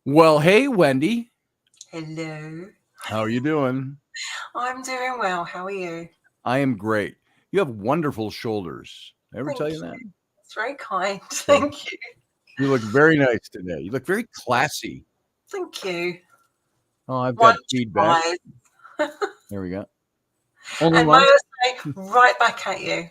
Well, hey, Wendy. Hello. How are you doing? I'm doing well. How are you? I am great. You have wonderful shoulders. Did I ever tell Thank you you. that? It's very kind. So Thank you. you look very nice today. You look very classy. Thank you. Oh, I've One got feedback. tries. There we go. Only And may one? I say, right back at you.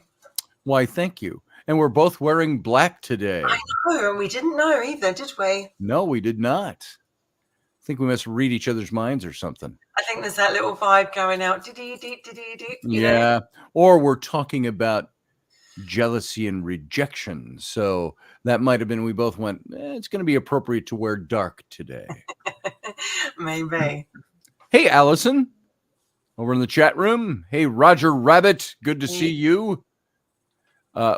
Why, thank you. And we're both wearing black today. Oh, and we didn't know either, did we? No, we did not. I think we must read each other's minds or something. I think there's that little vibe going out. Did Yeah. Or we're talking about jealousy and rejection. So that might have been, we both went, it's going to be appropriate to wear dark today. Maybe. Hey, Allison, over in the chat room. Hey, Roger Rabbit, good to see you.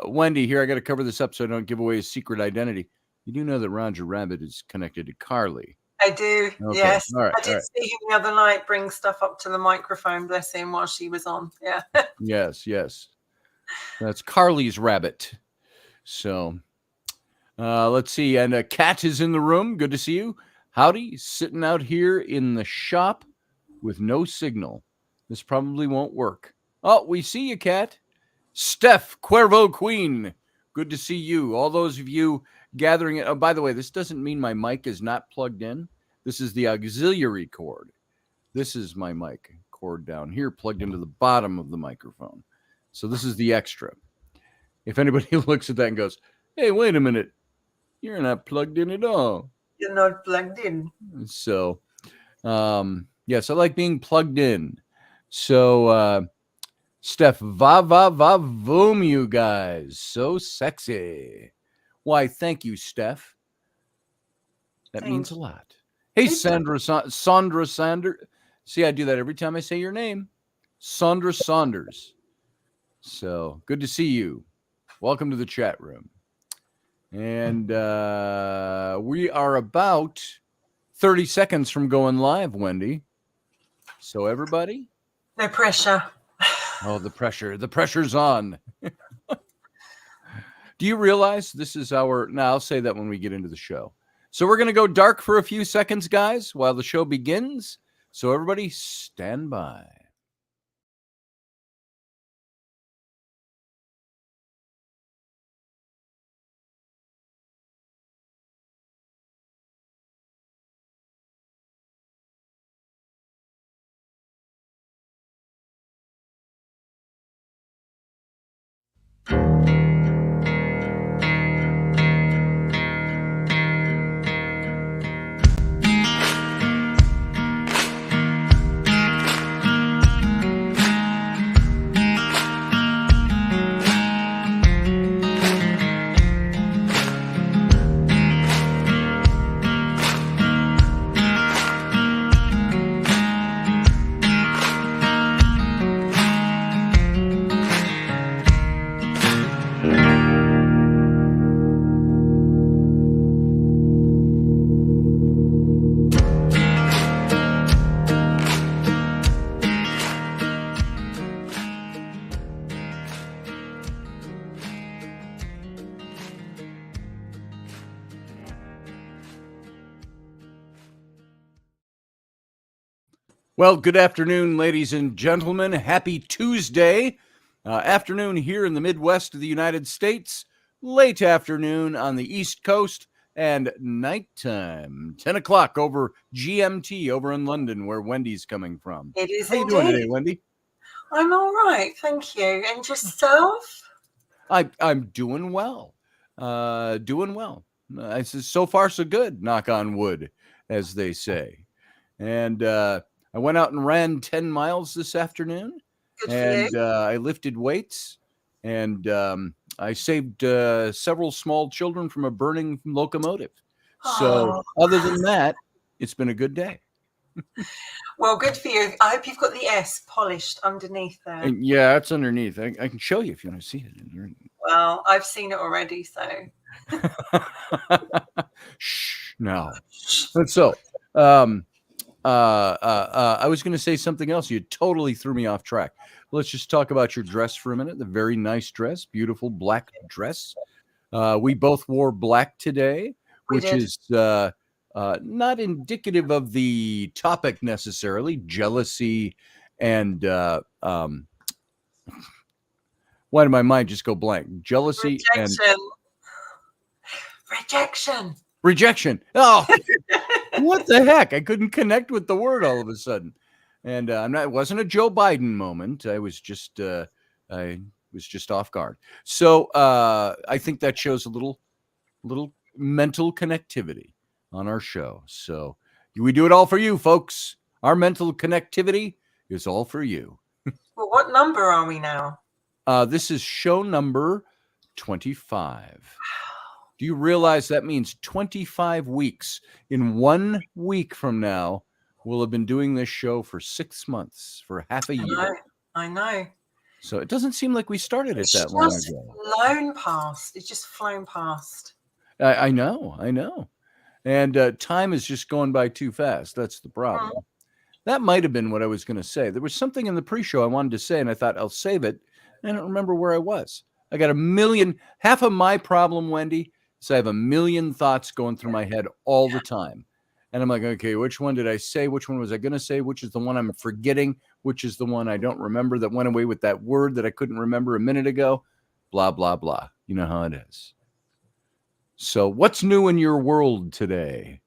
Wendy, here, I got to cover this up so I don't give away his secret identity. You do know that Roger Rabbit is connected to Carly. I do, Okay. yes. All right, I did see him the other night bring stuff up to the microphone, bless him, while she was on. Yeah. Yes. That's Carly's rabbit. So, let's see. And Kat is in the room. Good to see you. Howdy, sitting out here in the shop with no signal. This probably won't work. Oh, we see you, Kat. Steph Cuervo Queen, good to see you. All those of you gathering it. Oh, by the way, this doesn't mean my mic is not plugged in. This is the auxiliary cord. This is my mic cord down here plugged into the bottom of the microphone. So this is the extra. If anybody looks at that and goes, hey, wait a minute, you're not plugged in at all. You're not plugged in. So, yes, I like being plugged in. So, Steph, voom, you guys. So sexy. Why, thank you, Steph. That means a lot. Hey, Sandra Sanders. See, I do that every time I say your name. Sandra Saunders. So, good to see you. Welcome to the chat room. And we are about 30 seconds from going live, Wendy. So, everybody. No pressure. Oh, the pressure. The pressure's on. Do you realize this is our... Now, I'll say that when we get into the show. So we're going to go dark for a few seconds, guys, while the show begins. So everybody stand by. Well, good afternoon, ladies and gentlemen. Happy Tuesday. Afternoon here in the Midwest of the United States. Late afternoon on the East Coast. And nighttime, 10 o'clock over GMT over in London, where Wendy's coming from. It is How you doing today, Wendy? I'm all right, thank you. And yourself? I'm doing well. So far, so good, knock on wood, as they say. And I went out and ran 10 miles this afternoon. Good for you. I lifted weights. And I saved several small children from a burning locomotive. So other than that, it's been a good day. Well, good for you. I hope you've got the S polished underneath there. And yeah, it's underneath. I can show you if you want to see it. Well, I've seen it already, so. Shh, no. So, I was going to say something else. You totally threw me off track. Let's just talk about your dress for a minute. The very nice dress, beautiful black dress. We both wore black today, which is not indicative of the topic necessarily, jealousy and why did my mind just go blank? Jealousy and Rejection. rejection. Oh, what the heck? I couldn't connect with the word all of a sudden. And it wasn't a Joe Biden moment. I was just off guard. So I think that shows a little mental connectivity on our show. So we do it all for you, folks. Our mental connectivity is all for you. Well, what number are we now? This is show number 25. Do you realize that means 25 weeks? In 1 week from now, we'll have been doing this show for 6 months, for half a year. I know. So it doesn't seem like we started it that long ago. It's just flown past. I know. And time is just going by too fast. That's the problem. That might have been what I was going to say. There was something in the pre-show I wanted to say, and I thought I'll save it. I don't remember where I was. I got half of my problem, Wendy, is I have a million thoughts going through my head all the time. And I'm like, okay, which one did I say? Which one was I going to say? Which is the one I'm forgetting? Which is the one I don't remember that went away with that word that I couldn't remember a minute ago? Blah, blah, blah. You know how it is. So what's new in your world today?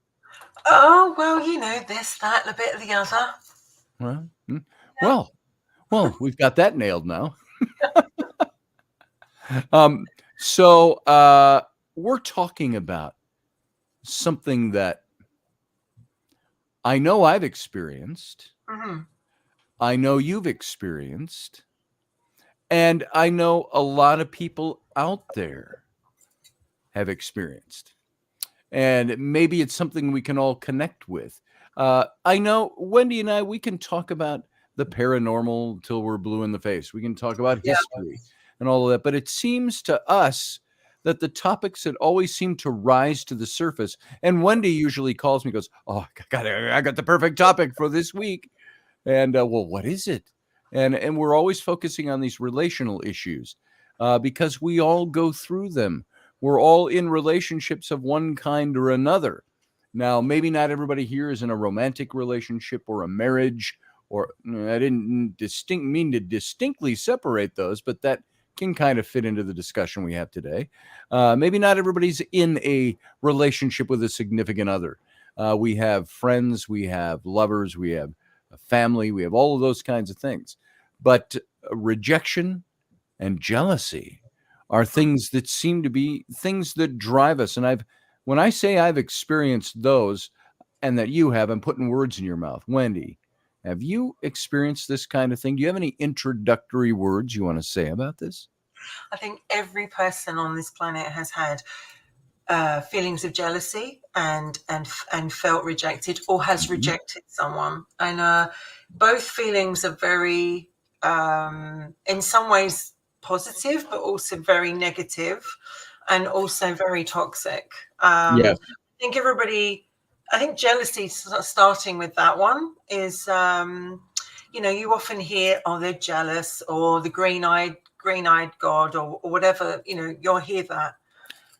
Oh, well, this, that, a bit of the other. Well, we've got that nailed now. So we're talking about something that I know I've experienced. Mm-hmm. I know you've experienced. And I know a lot of people out there have experienced. And maybe it's something we can all connect with. I know Wendy and I, we can talk about the paranormal till we're blue in the face. We can talk about history and all of that. But it seems to us that the topics that always seem to rise to the surface, and Wendy usually calls me and goes, oh, I got the perfect topic for this week. And well, what is it? And we're always focusing on these relational issues because we all go through them. We're all in relationships of one kind or another. Now, maybe not everybody here is in a romantic relationship or a marriage, or I didn't mean to distinctly separate those, but that can kind of fit into the discussion we have today. Maybe not everybody's in a relationship with a significant other. We have friends, we have lovers, we have a family, we have all of those kinds of things. But rejection and jealousy are things that seem to be things that drive us. And when I say I've experienced those and that you have, I'm putting words in your mouth. Wendy, have you experienced this kind of thing? Do you have any introductory words you want to say about this? I think every person on this planet has had feelings of jealousy and felt rejected or has rejected someone. And both feelings are very, in some ways, positive, but also very negative and also very toxic. I think jealousy, starting with that one, is, you often hear, oh, they're jealous, or the green-eyed God, or whatever, you'll hear that.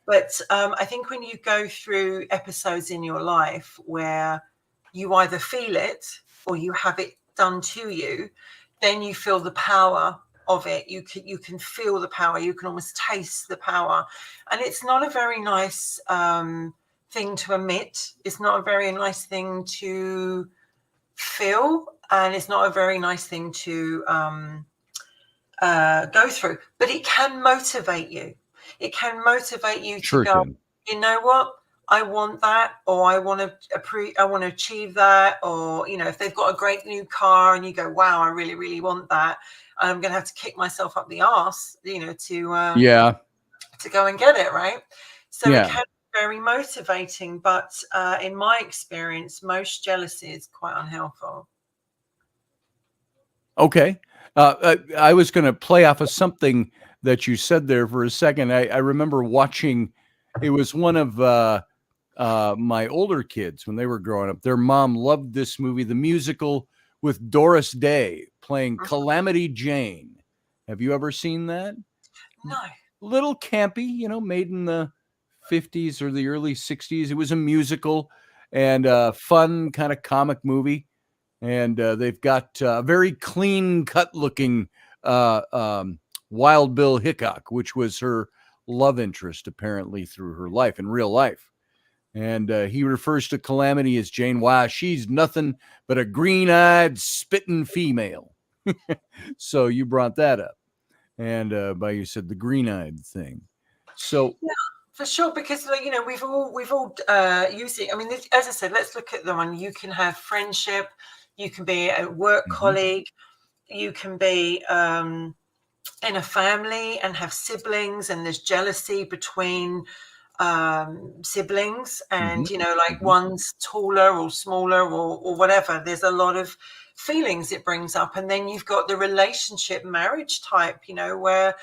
But I think when you go through episodes in your life where you either feel it or you have it done to you, then you feel the power of it. You can feel the power. You can almost taste the power. And it's not a very nice thing to admit. It's not a very nice thing to feel. And it's not a very nice thing to go through. But it can motivate you. It can motivate you to go, you know what? I want that, or I want to achieve that, or if they've got a great new car and you go, wow, I really, really want that, I'm going to have to kick myself up the arse, to go and get it, right? So it can be very motivating, but in my experience, most jealousy is quite unhelpful. Okay, I was going to play off of something that you said there for a second. I remember watching. It was one of my older kids when they were growing up. Their mom loved this movie, the musical with Doris Day playing Calamity Jane. Have you ever seen that? No. Little campy, made in the 50s or the early 60s. It was a musical. and fun kind of comic movie. And they've got a very clean cut looking Wild Bill Hickok, which was her love interest apparently through her life in real life. And he refers to Calamity as Jane. Wow, she's nothing but a green-eyed, spitting female. So you brought that up, and by you said the green-eyed thing. So Yeah, for sure, because we've all used it. I mean, as I said, let's look at the one. You can have friendship, you can be a work colleague, you can be in a family and have siblings, and there's jealousy between siblings, and like one's taller or smaller or whatever. There's a lot of feelings it brings up. And then you've got the relationship marriage type, where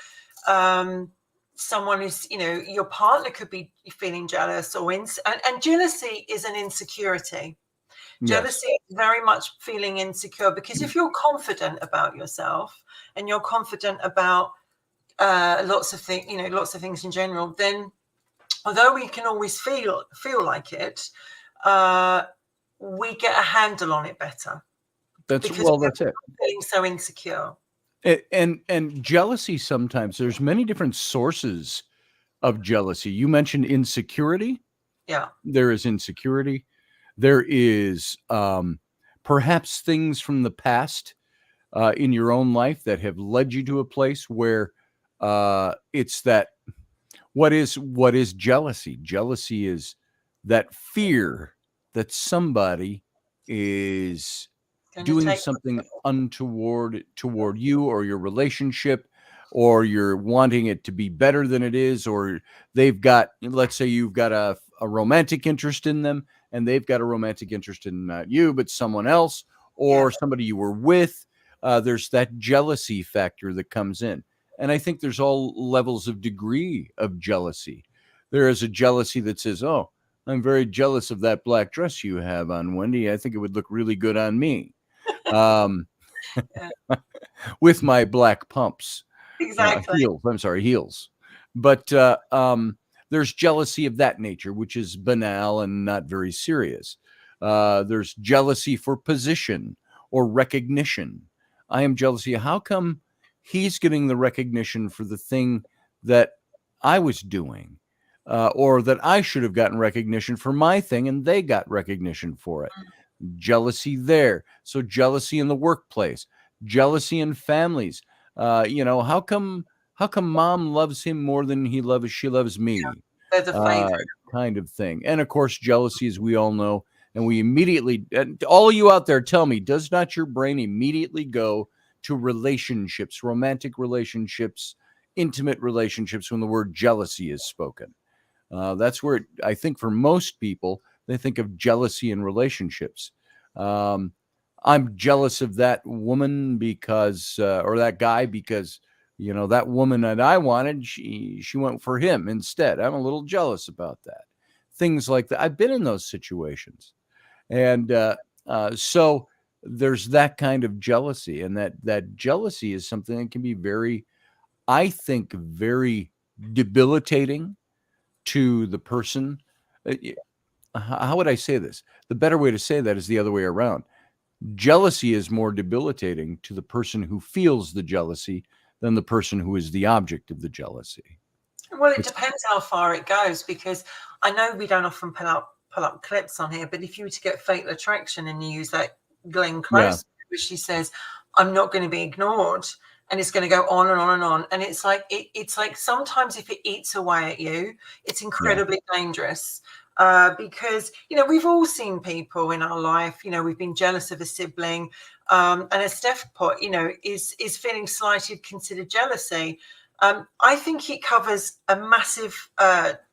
someone is, your partner could be feeling jealous and jealousy is an insecurity. Jealousy is very much feeling insecure, because if you're confident about yourself and you're confident about lots of things in general, then although we can always feel like it, we get a handle on it better. that's because that's it. Feeling so insecure. And jealousy, sometimes there's many different sources of jealousy. You mentioned insecurity. Yeah. There is insecurity. There is perhaps things from the past in your own life that have led you to a place where it's that what is jealousy? Jealousy is that fear that somebody is doing something untoward toward you or your relationship, or you're wanting it to be better than it is, or they've got, let's say you've got a romantic interest in them and they've got a romantic interest in not you but someone else, or somebody you were with. There's that jealousy factor that comes in. And I think there's all levels of degree of jealousy. There is a jealousy that says, oh, I'm very jealous of that black dress you have on, Wendy. I think it would look really good on me. With my black pumps. Exactly. Heels. But there's jealousy of that nature, which is banal and not very serious. There's jealousy for position or recognition. I am jealousy. How come he's getting the recognition for the thing that I was doing, or that I should have gotten recognition for my thing and they got recognition for it? Jealousy there. So jealousy in the workplace, jealousy in families. How come mom loves him more than she loves me? They're the favorite. Kind of thing. And of course, jealousy, as we all know, and we immediately, all of you out there, tell me, does not your brain immediately go to relationships, romantic relationships, intimate relationships, when the word jealousy is spoken? That's where I think for most people, they think of jealousy in relationships. I'm jealous of that woman because, or that guy because, that woman that I wanted, she went for him instead. I'm a little jealous about that. Things like that. I've been in those situations. And so there's that kind of jealousy, and that jealousy is something that can be very, I think, very debilitating to the person. How would I say this? The better way to say that is the other way around. Jealousy is more debilitating to the person who feels the jealousy than the person who is the object of the jealousy. Well, it depends how far it goes, because I know we don't often pull up clips on here, but if you were to get Fatal Attraction and you use that Glenn Close, where she says, I'm not going to be ignored, and it's going to go on and on and on. And it's like sometimes if it eats away at you, it's incredibly dangerous. Because, we've all seen people in our life, we've been jealous of a sibling. And as Steph put, is feeling slighted considered jealousy? I think it covers a massive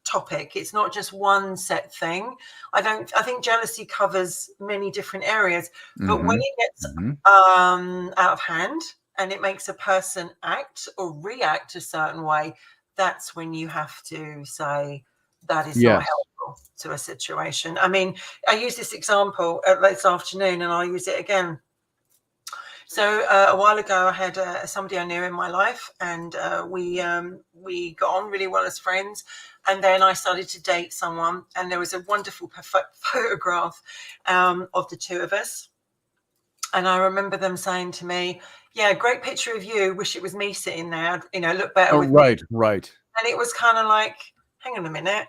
topic. It's not just one set thing. I think jealousy covers many different areas. But when it gets out of hand and it makes a person act or react a certain way, that's when you have to say that is not helpful to a situation. I mean, I used this example this afternoon and I'll use it again. So a while ago, I had somebody I knew in my life, and we got on really well as friends. And then I started to date someone, and there was a wonderful photograph of the two of us. And I remember them saying to me, "Yeah, great picture of you. Wish it was me sitting there. Look better Oh, with me." right. And it was kind of like, hang on a minute.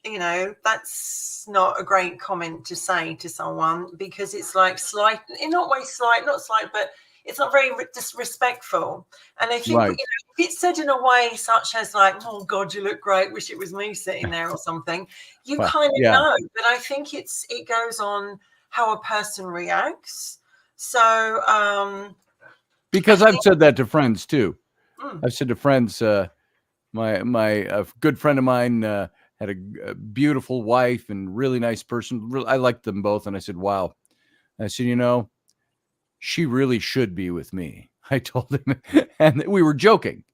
That's not a great comment to say to someone, because it's like slight, in not way slight, not slight, but it's not very disrespectful. And I think, Right. if it's said in a way such as like, "Oh God, you look great. Wish it was me sitting there," or something, you Well, kind of yeah, know. But I think it goes on how a person reacts. So I because I've think, said that to friends too. mm, I've said to friends, my good friend of mine had a beautiful wife and really nice person. I liked them both, and I said, "Wow." I said, she really should be with me. I told him, and we were joking.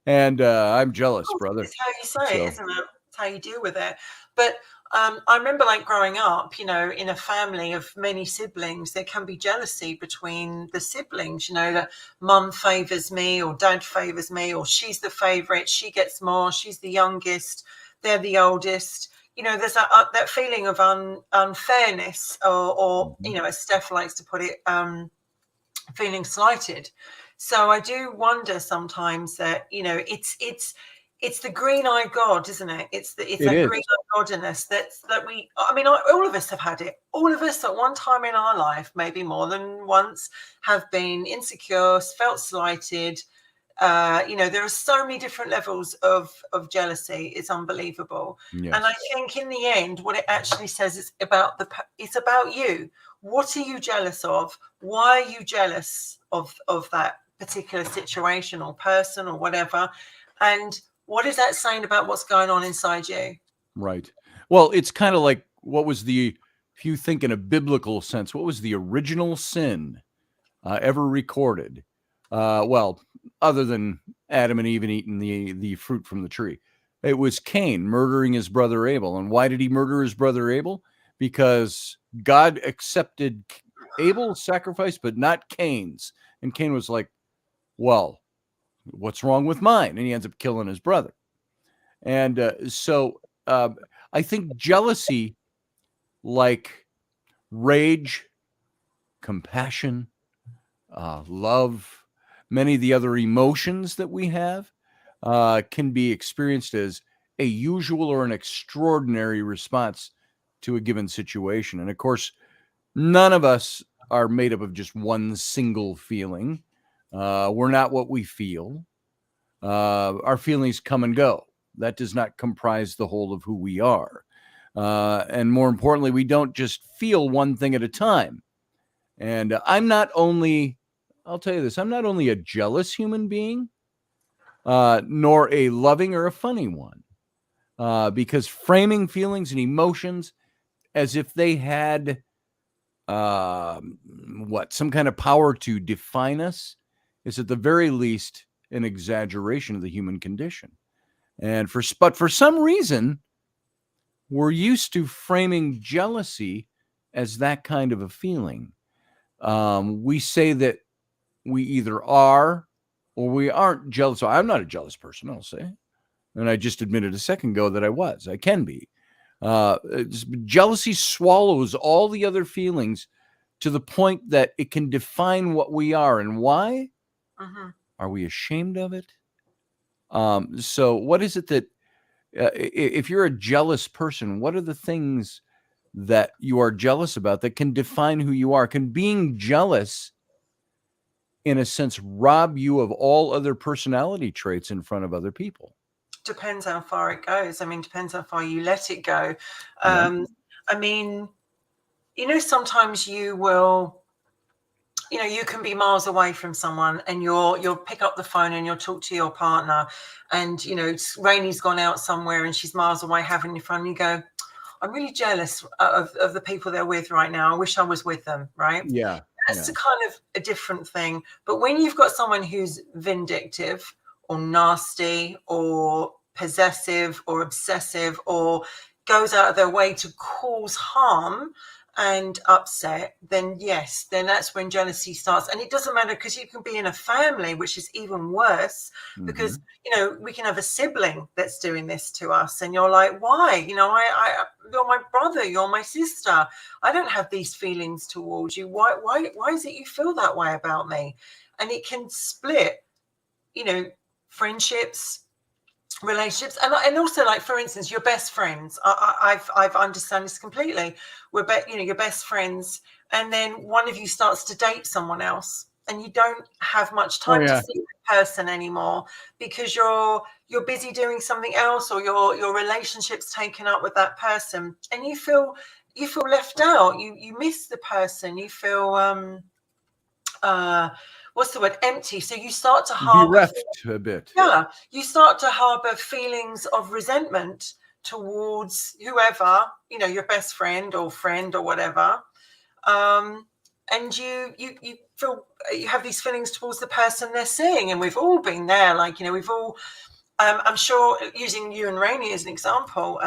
And I'm jealous, brother. it's how you say it, So isn't it? It's how you deal with it. But I remember, like, growing up, in a family of many siblings, there can be jealousy between the siblings. That mum favors me, or dad favors me, or she's the favorite, she gets more, she's the youngest, they're the oldest. There's that feeling of unfairness, or mhm. as Steph likes to put it, feeling slighted. So I do wonder sometimes that, it's the green-eyed God, isn't it? It's It that is. green-eyed godliness that we, I mean, all of us have had it. All of us at one time in our life, maybe more than once, have been insecure, felt slighted. There are so many different levels of jealousy. It's unbelievable. And I Yes. think in the end, what it actually says is it's about you. What are you jealous of? Why are you jealous of that particular situation or person or whatever? And what is that saying about what's going on inside you? Right. Well, it's kind of like, if you think in a biblical sense, what was the original sin ever recorded? Well, other than Adam and Eve and eating the fruit from the tree, it was Cain murdering his brother Abel. And why did he murder his brother Abel? Because God accepted Abel's sacrifice, but not Cain's. And Cain was like, "Well, what's wrong with mine?" And he ends up killing his brother. And so I think jealousy, like rage, compassion, love, many of the other emotions that we have can be experienced as a usual or an extraordinary response to a given situation. And of course, none of us are made up of just one single feeling. We're not what we feel. Our feelings come and go. That does not comprise the whole of who we are. And more importantly, we don't just feel one thing at a time. And I'll tell you this, I'm not only a jealous human being, nor a loving or a funny one, because framing feelings and emotions as if they had some kind of power to define us is at the very least an exaggeration of the human condition. But for some reason, we're used to framing jealousy as that kind of a feeling. We say that we either are or we aren't jealous. So I'm not a jealous person, I'll say. And I just admitted a second ago that I was. I can be. Jealousy swallows all the other feelings to the point that it can define what we are. And why? Mhm. Are we ashamed of it? So what is it that, if you're a jealous person, what are the things that you are jealous about that can define who you are? Can being jealous, in a sense, rob you of all other personality traits in front of other people? Depends how far it goes. I mean, depends how far you let it go. Yeah. I mean, sometimes you can be miles away from someone, and you'll pick up the phone and you'll talk to your partner, and Rainy's gone out somewhere and she's miles away having your fun. You go, "I'm really jealous of the people they're with right now. I wish I was with them." Right? Yeah. That's a kind of a different thing. But when you've got someone who's vindictive or nasty or possessive or obsessive or goes out of their way to cause harm, and upset, then yes, then that's when jealousy starts. And it doesn't matter, because you can be in a family, which is even worse, because we can have a sibling that's doing this to us, and you're like, why? You're my brother, you're my sister. I don't have these feelings towards you. Why is it you feel that way about me? And it can split, friendships, relationships, and also, like, for instance, your best friends. I've understand this completely. You're best friends, and then one of you starts to date someone else, and you don't have much time to see that person anymore, because you're busy doing something else, or your relationship's taken up with that person, and you feel left out. You miss the person. You feel what's the word, empty. So you start to harbor bereft a bit. Yeah, you start to harbor feelings of resentment towards whoever, your best friend or whatever. And you feel, you have these feelings towards the person they're seeing. And we've all been there. Like, we've all, I'm sure, using you and Rainey as an example,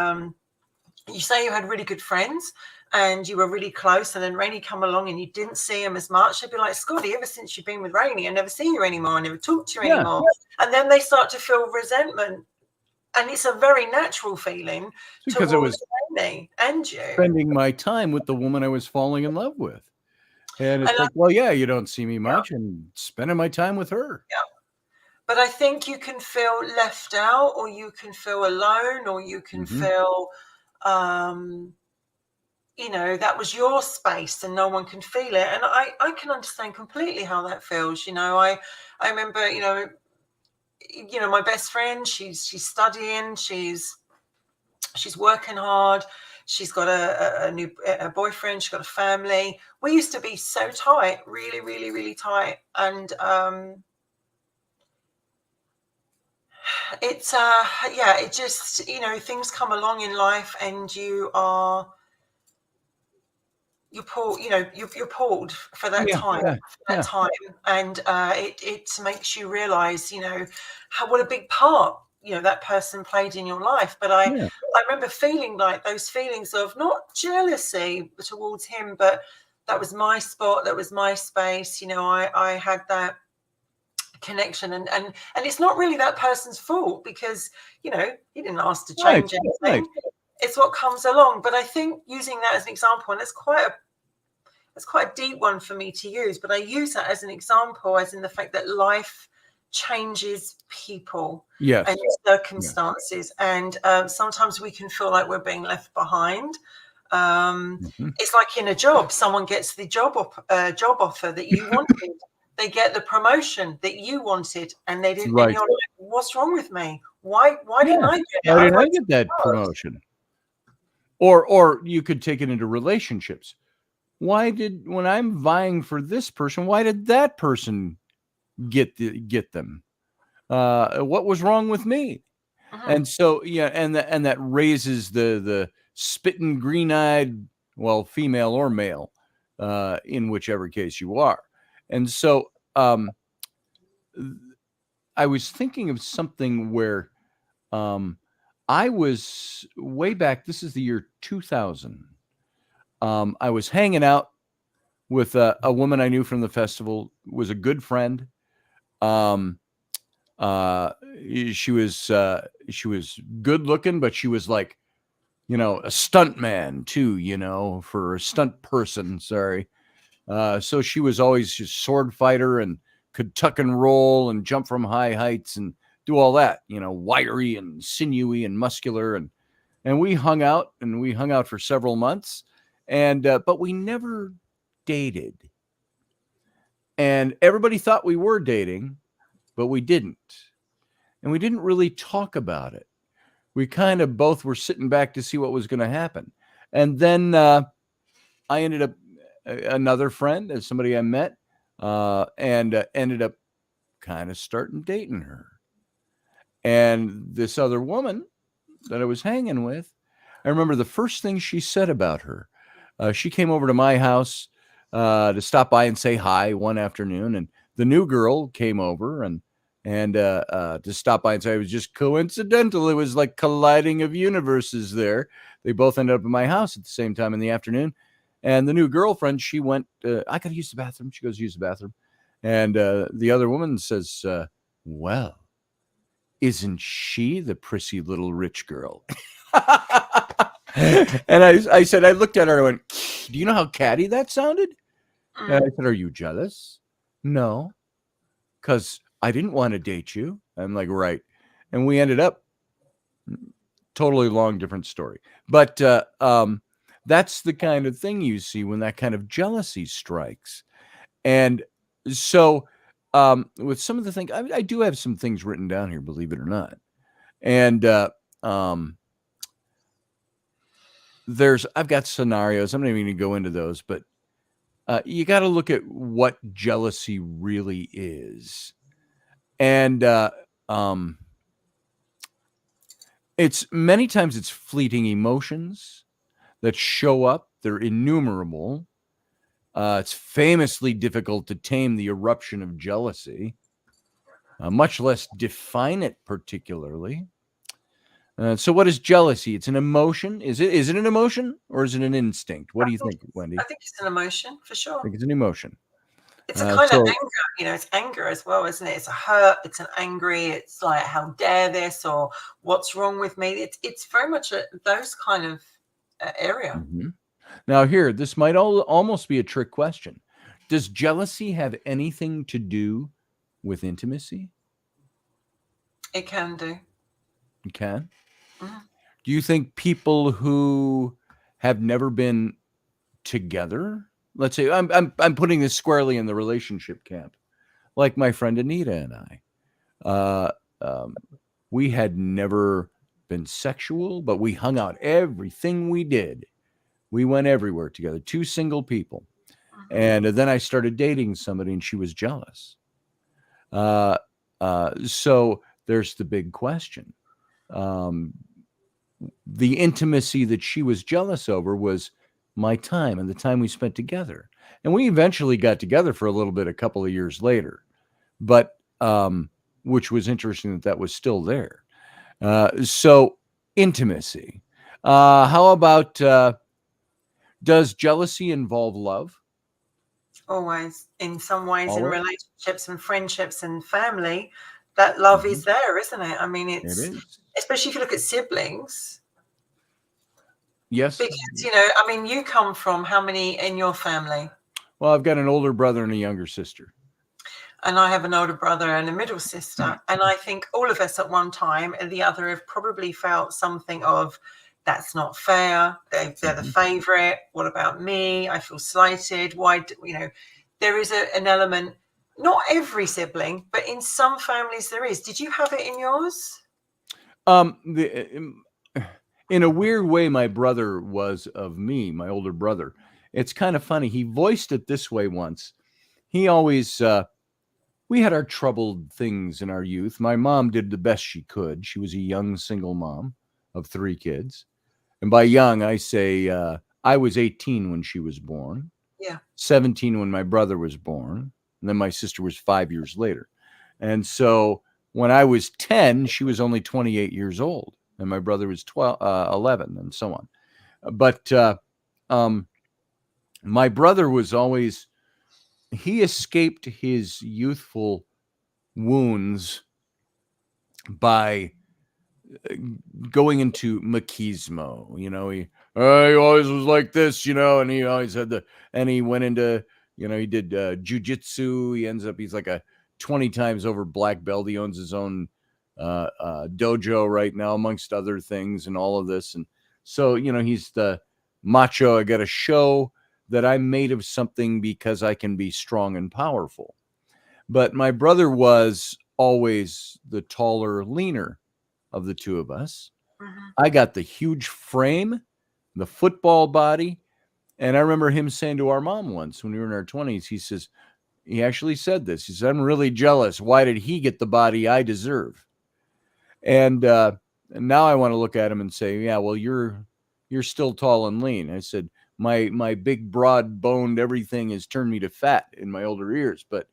you say you had really good friends and you were really close, and then Rainey come along and you didn't see him as much. They'd be like, Scotty, ever since you've been with Rainey, I never see you anymore. I never talk to you anymore. And then they start to feel resentment. And it's a very natural feeling, because I was Rainey and you. Spending my time with the woman I was falling in love with. And it's like, well, yeah, you don't see me much, and spending my time with her. Yeah. But I think you can feel left out, or you can feel alone, or you can feel that was your space and no one can feel it. And I can understand completely how that feels. I remember, my best friend, she's studying, she's working hard. She's got a new boyfriend. She's got a family. We used to be so tight, really, really, really tight. And it's it just, things come along in life, and you're pulled for that time, and it makes you realize, what a big part, that person played in your life. But I remember feeling like those feelings of not jealousy towards him, but that was my spot, that was my space. I had that connection, and it's not really that person's fault, because he didn't ask to change anything. Right. It's what comes along. But I think using that as an example, and it's quite a deep one for me to use, but I use that as an example, as in the fact that life changes people and circumstances. And sometimes we can feel like we're being left behind. It's like in a job, someone gets the job offer that you wanted. They get the promotion that you wanted, and they didn't. Right. And you're like, what's wrong with me? Why didn't I get it? Why didn't I get that promotion? Or you could take it into relationships. When I'm vying for this person, why did that person get them? What was wrong with me? And so, and that raises the spitting green-eyed, well, female or male, in whichever case you are. And so I was thinking of something where I was way back, this is the year 2000. I was hanging out with a woman I knew from the festival, was a good friend. She was good looking, but she was like, a stunt man too, for a stunt person. Sorry. So she was always just sword fighter and could tuck and roll and jump from high heights and do all that, wiry and sinewy and muscular. And we hung out for several months, and but we never dated. And everybody thought we were dating, but we didn't. And we didn't really talk about it. We kind of both were sitting back to see what was going to happen. And then I ended up, another friend, as somebody I met, and ended up kind of starting dating her. And this other woman that I was hanging with, I remember the first thing she said about her. She came over to my house to stop by and say hi one afternoon, and the new girl came over and to stop by and say it was just coincidental. It was like colliding of universes there. They both ended up at my house at the same time in the afternoon. And the new girlfriend, she went, I got to use the bathroom. She goes, use the bathroom. And the other woman says, well, isn't she the prissy little rich girl? And I said, I looked at her and I went, do you know how catty that sounded? And I said, are you jealous? No, because I didn't want to date you. I'm like, right. And we ended up totally long, different story. But that's the kind of thing you see when that kind of jealousy strikes. And so with some of the things, I do have some things written down here, believe it or not. And I've got scenarios. I'm not even going to go into those, but you got to look at what jealousy really is. And it's many times it's fleeting emotions that show up. They're innumerable. It's famously difficult to tame the eruption of jealousy, much less define it particularly. So what is jealousy? It's an emotion. Is it an emotion or is it an instinct? What do you think, Wendy? I think it's an emotion for sure. I think it's an emotion. It's a kind of anger, it's anger as well, isn't it? It's a hurt, it's an angry, it's like, how dare this, or what's wrong with me? It's very much those kind of area. Mm-hmm. Now here, this might almost be a trick question. Does jealousy have anything to do with intimacy? It can do. It can? Mm-hmm. Do you think people who have never been together, let's say, I'm putting this squarely in the relationship camp, like my friend Anita and I, we had never been sexual, but we hung out everything we did. We went everywhere together, two single people. And then I started dating somebody and she was jealous. So there's the big question. The intimacy that she was jealous over was my time and the time we spent together. And we eventually got together for a little bit a couple of years later, but which was interesting that was still there. So intimacy. How about does jealousy involve love? Always, in some ways. Always. In relationships and friendships and family, that love is there, isn't it? I mean, it is. Especially if you look at siblings. Yes. Because, I mean, you come from how many in your family? Well, I've got an older brother and a younger sister. And I have an older brother and a middle sister. And I think all of us at one time and the other have probably felt something of, that's not fair. They're the favorite. What about me? I feel slighted. Why? There is an element, not every sibling, but in some families there is. Did you have it in yours? In a weird way, my brother was of me, my older brother. It's kind of funny. He voiced it this way once. He always, we had our troubled things in our youth. My mom did the best she could. She was a young single mom of 3 kids. And by young, I say I was 18 when she was born. Yeah. 17 when my brother was born. And then my sister was 5 years later. And so when I was 10, she was only 28 years old. And my brother was 11 and so on. But my brother was always, he escaped his youthful wounds by going into machismo. He always was like this, and he always had and he went into, he did jujitsu. He's like a 20 times over black belt. He owns his own dojo right now, amongst other things, and all of this. And so, he's the macho. I got to show that I'm made of something because I can be strong and powerful. But my brother was always the taller, leaner of the two of us. I got the huge frame, the football body. And I remember him saying to our mom once when we were in our 20s, he actually said this. He said, I'm really jealous. Why did he get the body I deserve? And now I want to look at him and say, yeah, well, you're still tall and lean. I said, my big, broad boned everything has turned me to fat in my older years. But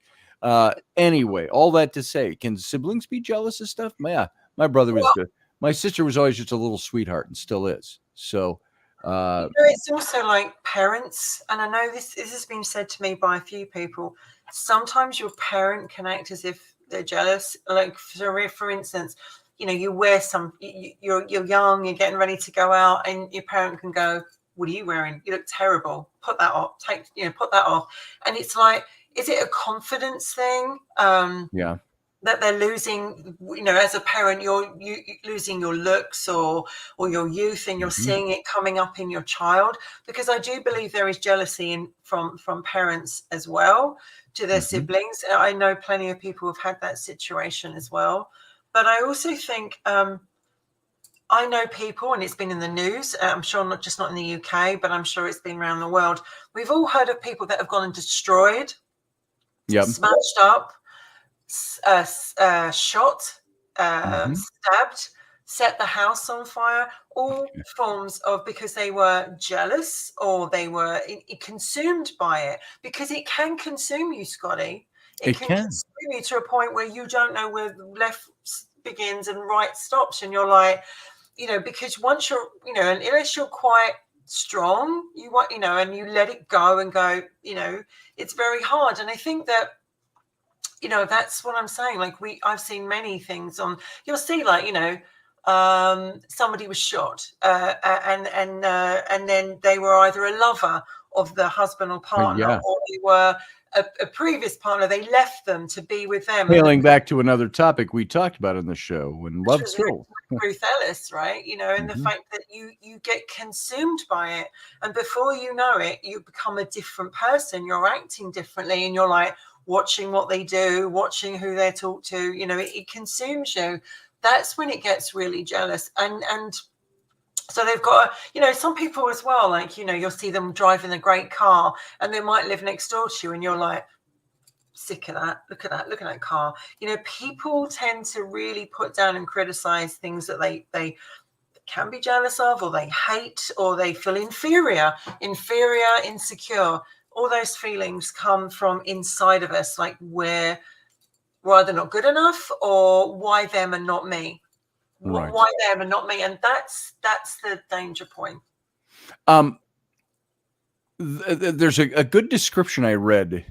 anyway, all that to say, can siblings be jealous of stuff? Yeah. My brother was good. My sister was always just a little sweetheart and still is. So It's also like parents, and I know this has been said to me by a few people. Sometimes your parent can act as if they're jealous. Like for instance, you wear you're young, you're getting ready to go out, and your parent can go, "What are you wearing? You look terrible. Put that off. Put that off." And it's like, is it a confidence thing? Yeah. That they're losing, as a parent, you're losing your looks or your youth, and you're seeing it coming up in your child. Because I do believe there is jealousy from parents as well to their siblings. I know plenty of people have had that situation as well. But I also think I know people, and it's been in the news, I'm sure not in the UK, but I'm sure it's been around the world. We've all heard of people that have gone and destroyed, smashed up, shot, stabbed, set the house on fire, all forms of, because they were jealous or they were consumed by it, because it can consume you, Scotty. It can consume you to a point where you don't know where left begins and right stops, and you're like, because once you're, and unless you're quite strong, and you let it go and go, it's very hard. And I think that, that's what I'm saying. Like I've seen many things you'll see, like, somebody was shot, and then they were either a lover of the husband or partner, or they were a previous partner. They left them to be with them. Hailing back to another topic we talked about in the show, when love kills. Ruth Ellis, right? And the fact that you get consumed by it, and before you know it, you become a different person. You're acting differently, and you're like watching what they do, watching who they talk to. It consumes you. That's when it gets really jealous. And so they've got, some people as well, like, you'll see them driving a great car, and they might live next door to you, and you're like, sick of that. Look at that car. People tend to really put down and criticize things that they can be jealous of, or they hate, or they feel inferior, insecure. All those feelings come from inside of us, like we're either not good enough, or why them and not me. Right. Why them and not me? And that's the danger point. There's a good description I read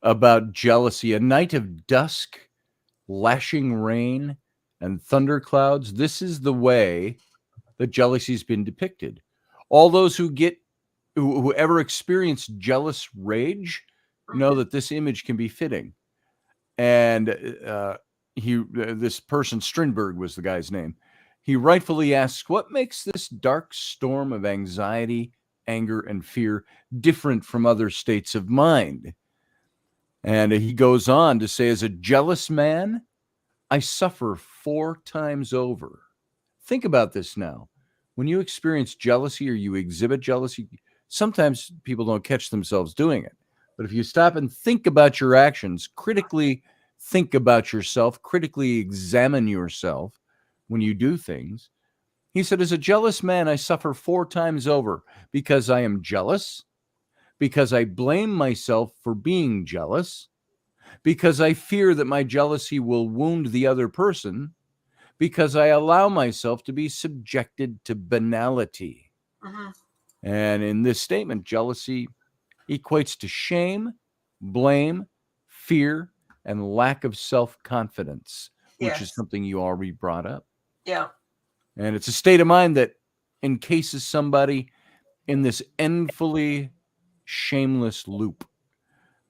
about jealousy: a night of dusk, lashing rain, and thunderclouds. This is the way that jealousy has been depicted. All those who ever experience jealous rage know that this image can be fitting. And this person, Strindberg was the guy's name, he rightfully asks, what makes this dark storm of anxiety, anger, and fear different from other states of mind? And he goes on to say, as a jealous man, I suffer 4 times over. Think about this now. When you experience jealousy or you exhibit jealousy, sometimes people don't catch themselves doing it. But if you stop and think about your actions, critically think about yourself, critically examine yourself when you do things. He said, as a jealous man, I suffer 4 times over, because I am jealous, because I blame myself for being jealous, because I fear that my jealousy will wound the other person, because I allow myself to be subjected to banality. And in this statement, jealousy equates to shame, blame, fear, and lack of self-confidence, which is something you already brought up. Yeah. And it's a state of mind that encases somebody in this endfully shameless loop.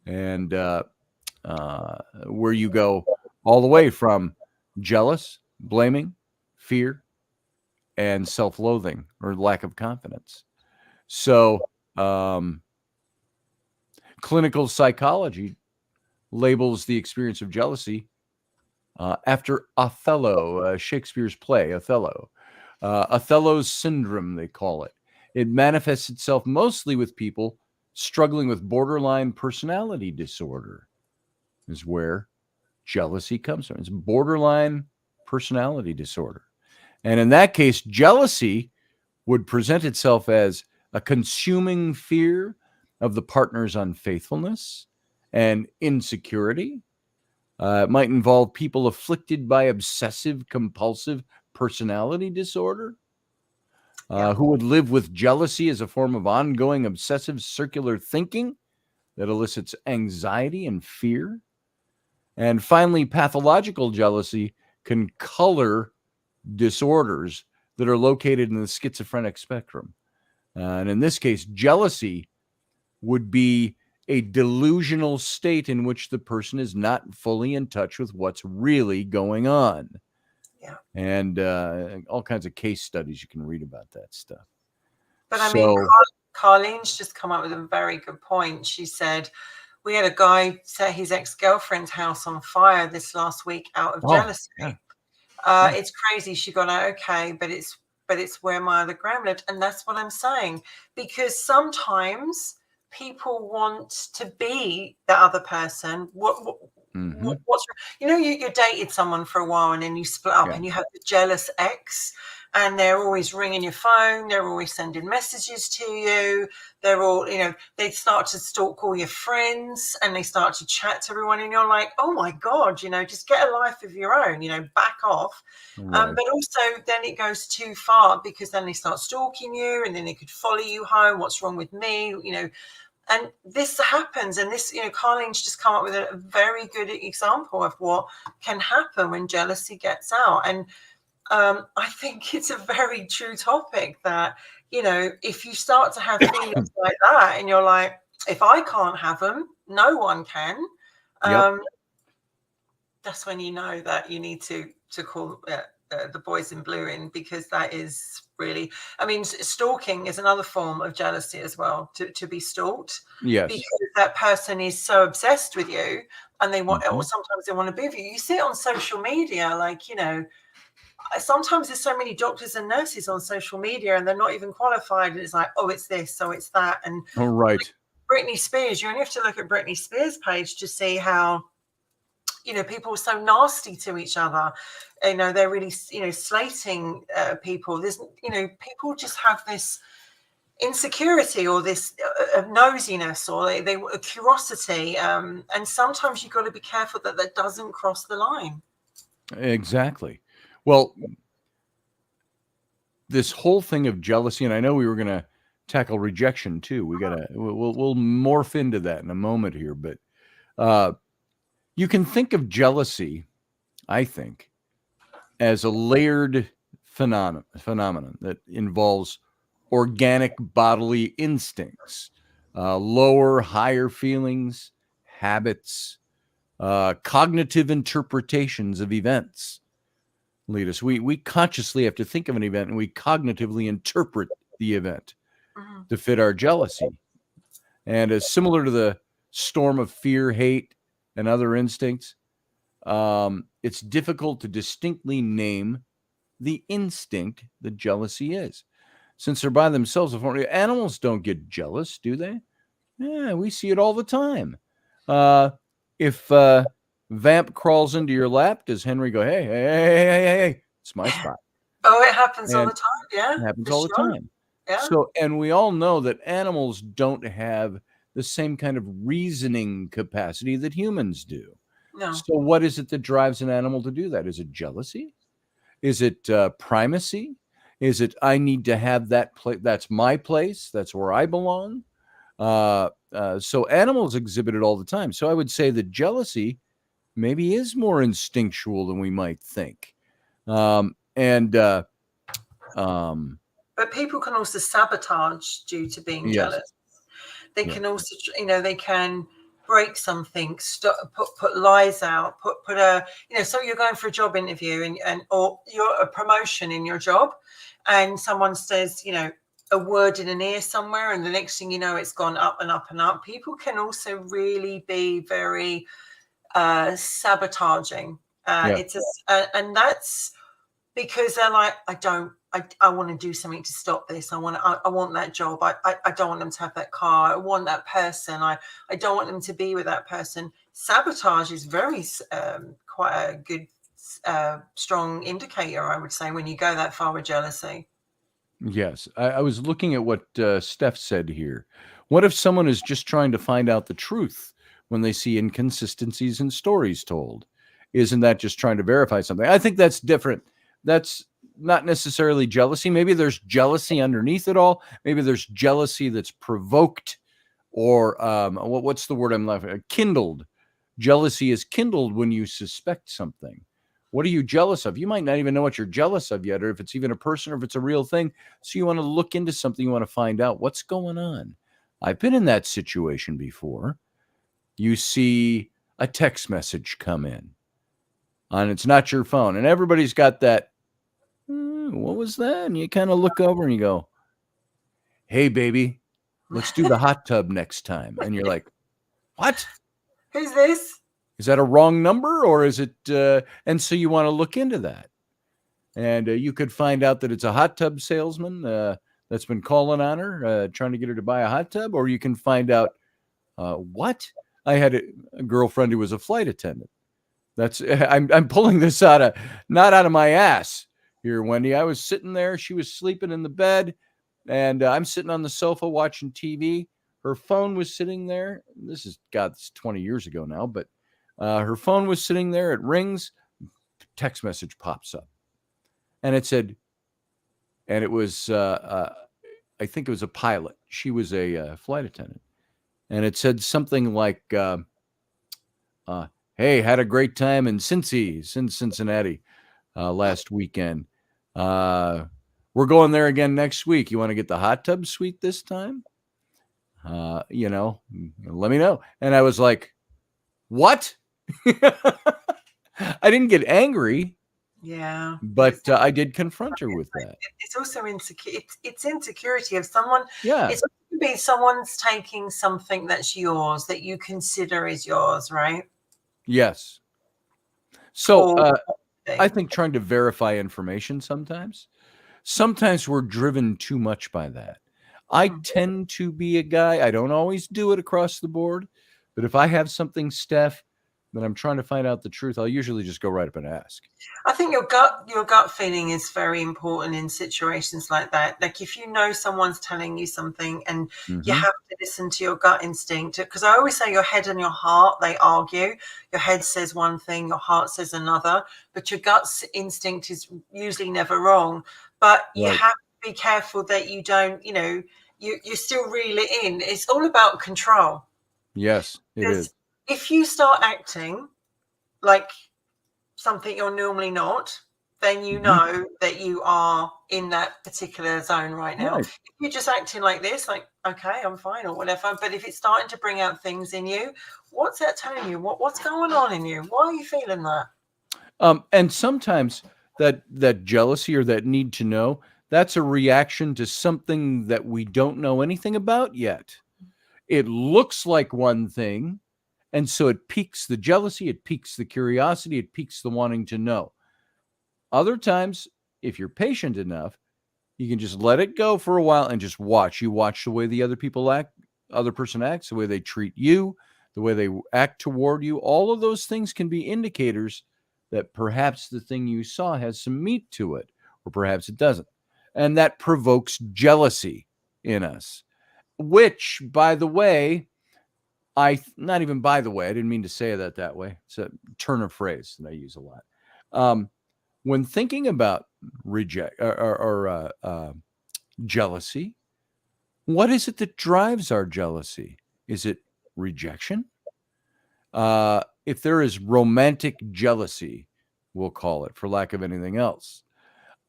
And where you go all the way from jealous, blaming, fear, and self-loathing or lack of confidence. So clinical psychology labels the experience of jealousy after Othello, Shakespeare's play, Othello. Othello's syndrome, they call it. It manifests itself mostly with people struggling with borderline personality disorder, is where jealousy comes from. It's borderline personality disorder. And in that case, jealousy would present itself as a consuming fear of the partner's unfaithfulness and insecurity. It might involve people afflicted by obsessive compulsive personality disorder. Yeah. who would live with jealousy as a form of ongoing obsessive circular thinking that elicits anxiety and fear. And finally, pathological jealousy can color disorders that are located in the schizophrenic spectrum. And in this case, jealousy would be a delusional state in which the person is not fully in touch with what's really going on. Yeah. And all kinds of case studies you can read about that stuff. But I mean, Carlene's just come up with a very good point. She said, we had a guy set his ex-girlfriend's house on fire this last week out of jealousy. Yeah. It's crazy. She got out okay, but it's where my other gram lived. And that's what I'm saying. Because sometimes people want to be the other person. What's, you dated someone for a while and then you split up and you have the jealous ex, and they're always ringing your phone, they're always sending messages to you, they're all, they start to stalk all your friends and they start to chat to everyone, and you're like, oh my God, just get a life of your own, back off. Right. But also then it goes too far, because then they start stalking you and then they could follow you home. What's wrong with me? And this happens, and this, Carlene's just come up with a very good example of what can happen when jealousy gets out. And I think it's a very true topic that, if you start to have feelings like that and you're like, if I can't have them, no one can. That's when you know that you need to call the boys in blue in, because that is really, stalking is another form of jealousy as well, to be stalked. Yes. Because that person is so obsessed with you and they want, or sometimes they want to be with you. You see it on social media, like, sometimes there's so many doctors and nurses on social media and they're not even qualified. And it's like, oh, it's this, so it's that. And right. Like Britney Spears, you only have to look at Britney Spears' page to see how, people are so nasty to each other. They're really, slating people. There's, people just have this insecurity or this nosiness, or they curiosity. And sometimes you've got to be careful that doesn't cross the line. Exactly. Well, this whole thing of jealousy, and I know we were going to tackle rejection too. We'll morph into that in a moment here, but you can think of jealousy, I think, as a layered phenomenon that involves organic bodily instincts, lower, higher feelings, habits, cognitive interpretations of events. Lead us. We consciously have to think of an event and we cognitively interpret the event to fit our jealousy. And as similar to the storm of fear, hate, and other instincts, it's difficult to distinctly name the instinct that jealousy is. Since they're by themselves, animals don't get jealous, do they? Yeah, we see it all the time. If Vamp crawls into your lap, does Henry go, hey, it's my spot? Oh, it happens all the time. Yeah, it happens all the time. Yeah. So, and we all know that animals don't have the same kind of reasoning capacity that humans do. No. So what is it that drives an animal to do that? Is it jealousy? Is it primacy? Is it, I need to have that place? That's my place. That's where I belong. So animals exhibit it all the time. So I would say that jealousy maybe is more instinctual than we might think. But people can also sabotage due to being jealous. They can also, they can break something, put lies out, put a, so you're going for a job interview or you're a promotion in your job, and someone says, a word in an ear somewhere, and the next thing you know, it's gone up and up and up. People can also really be very sabotaging. And that's because they're like, I want to do something to stop this. I want that job. I don't want them to have that car. I want that person. I don't want them to be with that person. Sabotage is very quite a good strong indicator, I would say, when you go that far with jealousy. Yes. I was looking at what Steph said here. What if someone is just trying to find out the truth when they see inconsistencies in stories told? Isn't that just trying to verify something? I think that's different. That's not necessarily jealousy. Maybe there's jealousy underneath it all. Maybe there's jealousy that's provoked, or what's the word I'm looking? Kindled. Jealousy is kindled when you suspect something. What are you jealous of? You might not even know what you're jealous of yet, or if it's even a person, or if it's a real thing. So you want to look into something. You want to find out what's going on. I've been in that situation before. You see a text message come in, and it's not your phone, and everybody's got that. What was that? And you kind of look over and you go, "Hey, baby, let's do the hot tub next time." And you're like, "What? Who's this? Is that a wrong number, or is it?" And so you want to look into that. And you could find out that it's a hot tub salesman that's been calling on her, trying to get her to buy a hot tub. Or you can find out, what? I had a girlfriend who was a flight attendant. I'm pulling this not out of my ass here, Wendy. I was sitting there. She was sleeping in the bed, and I'm sitting on the sofa watching TV. Her phone was sitting there. This is, God, it's 20 years ago now, but her phone was sitting there. It rings. Text message pops up. And it said, and it was, I think it was a pilot. She was a flight attendant. And it said something like, "Hey, had a great time in Cincinnati last weekend. We're going there again next week. You want to get the hot tub suite this time? Let me know." And I was like, "What?" I didn't get angry. Yeah, but I did confront her with that. It's also insecure. It's insecurity of someone. Yeah. It's be someone's taking something that's yours that you consider is yours, right? Yes. So I think trying to verify information sometimes we're driven too much by that. I tend to be a guy. I don't always do it across the board, but if I have something, Steph, that I'm trying to find out the truth, I'll usually just go right up and ask. I think your gut feeling is very important in situations like that. Like if you know someone's telling you something and you have to listen to your gut instinct, because I always say your head and your heart, they argue. Your head says one thing, your heart says another, but your gut instinct is usually never wrong. But you have to be careful that you don't, you still reel it in. It's all about control. Yes, it is. If you start acting like something you're normally not, then you know that you are in that particular zone right now. If you're just acting like this, like, okay, I'm fine or whatever, but if it's starting to bring out things in you, what's that telling you? What's going on in you? Why are you feeling that? And sometimes that jealousy or that need to know, that's a reaction to something that we don't know anything about yet. It looks like one thing, and so it piques the jealousy, it piques the curiosity, it piques the wanting to know. Other times, if you're patient enough, you can just let it go for a while and just watch. You watch the way the other person acts, the way they treat you, the way they act toward you. All of those things can be indicators that perhaps the thing you saw has some meat to it, or perhaps it doesn't. And that provokes jealousy in us, which, by the way, I didn't mean to say that way. It's a turn of phrase that I use a lot. When thinking about jealousy, what is it that drives our jealousy? Is it rejection? If there is romantic jealousy, we'll call it, for lack of anything else.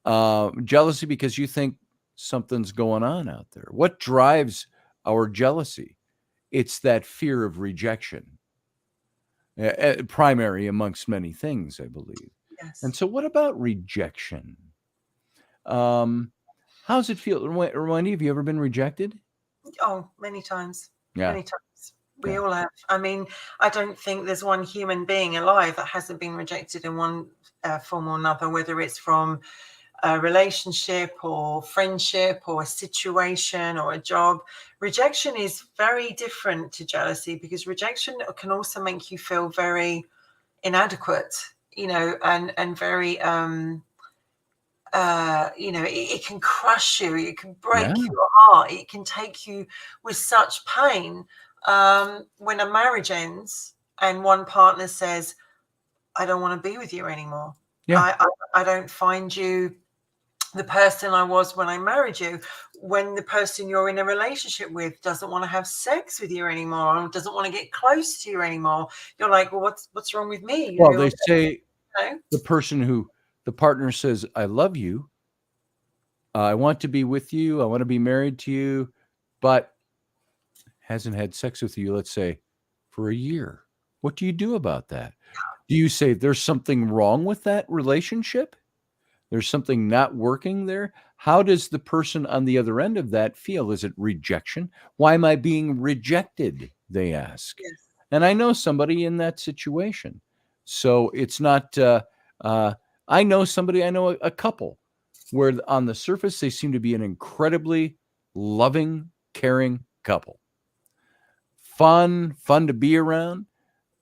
Jealousy because you think something's going on out there. What drives our jealousy? It's that fear of rejection, primary amongst many things, I believe. Yes. And so what about rejection? How's it feel? Wendy, have you ever been rejected? Oh, many times. Yeah. Many times. We all have. I mean, I don't think there's one human being alive that hasn't been rejected in one form or another, whether it's from a relationship or friendship or a situation or a job. Rejection is very different to jealousy because rejection can also make you feel very inadequate, and very it can crush you, it can break your heart, it can take you with such pain. When a marriage ends and one partner says, I don't want to be with you anymore. I don't find you the person I was when I married you. When the person you're in a relationship with doesn't want to have sex with you anymore, or doesn't want to get close to you anymore, you're like, well, what's wrong with me? Well, they say know? the partner says, I love you. I want to be with you. I want to be married to you, but hasn't had sex with you, let's say, for a year. What do you do about that? Do you say there's something wrong with that relationship? There's something not working there? How does the person on the other end of that feel? Is it rejection? Why am I being rejected? They ask. Yes. And I know somebody in that situation. So it's not, I know somebody, I know a couple where on the surface they seem to be an incredibly loving, caring couple. Fun to be around.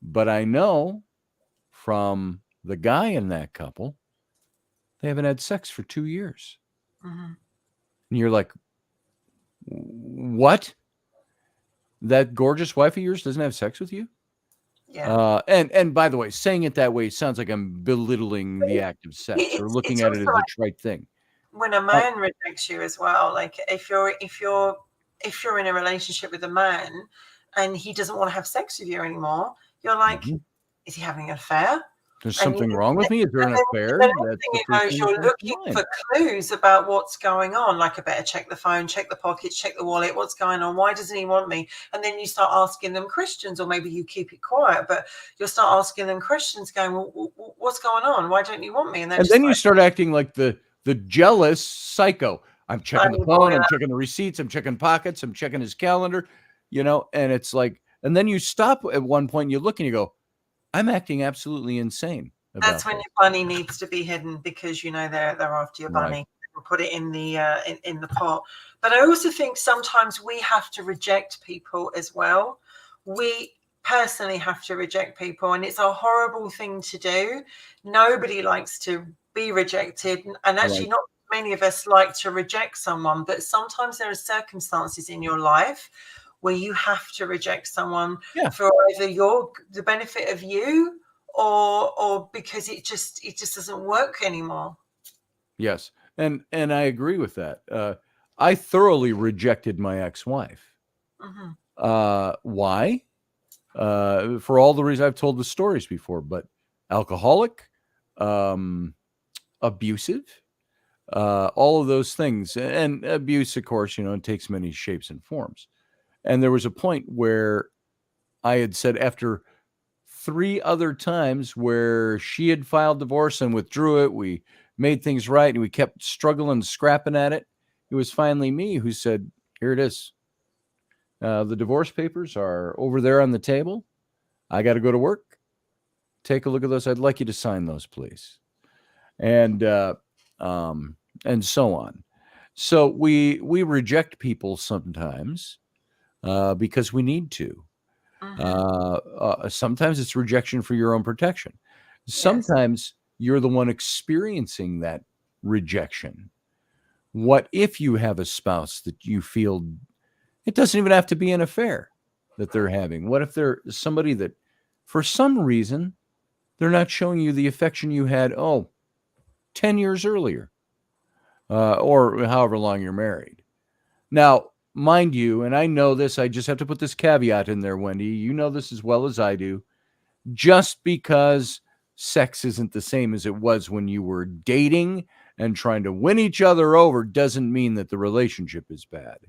But I know from the guy in that couple, they haven't had sex for 2 years. Mm-hmm. And you're like, what? That gorgeous wife of yours doesn't have sex with you? Yeah. And by the way, saying it that way sounds like I'm belittling the act of sex or looking at it as a trite thing. When a man rejects you as well, like if you're in a relationship with a man and he doesn't want to have sex with you anymore, you're like, is he having an affair? There's something wrong with me? Is there an affair? You're looking for clues about what's going on. Like, I better check the phone, check the pockets, check the wallet. What's going on? Why doesn't he want me? And then you start asking them questions, or maybe you keep it quiet, but you'll start asking them questions going, well, what's going on? Why don't you want me? And then you start acting like the jealous psycho. I'm checking the phone. I'm checking the receipts. I'm checking pockets. I'm checking his calendar, and it's like, and then you stop at one point and you look and you go, I'm acting absolutely insane. That's when your bunny needs to be hidden, because they're after your bunny. Right. We'll put it in the in the pot. But I also think sometimes we have to reject people as well. We personally have to reject people, and it's a horrible thing to do. Nobody likes to be rejected, and actually not many of us like to reject someone, but sometimes there are circumstances in your life where you have to reject someone for either the benefit of you or because it just doesn't work anymore. Yes. And I agree with that. I thoroughly rejected my ex-wife. Why? For all the reasons I've told the stories before, but alcoholic, abusive, all of those things. And abuse, of course, it takes many shapes and forms. And there was a point where I had said, after 3 other times where she had filed divorce and withdrew it, we made things right, and we kept struggling, scrapping at it. It was finally me who said, here it is. The divorce papers are over there on the table. I got to go to work. Take a look at those. I'd like you to sign those, please. And so on. So we reject people sometimes because we need to. Sometimes it's rejection for your own protection. Sometimes you're the one experiencing that rejection. What if you have a spouse that you feel, it doesn't even have to be an affair that they're having? What if they're somebody that for some reason they're not showing you the affection you had 10 years earlier, or however long you're married? Now, mind you, and I know this, I just have to put this caveat in there, Wendy. You know this as well as I do. Just because sex isn't the same as it was when you were dating and trying to win each other over doesn't mean that the relationship is bad.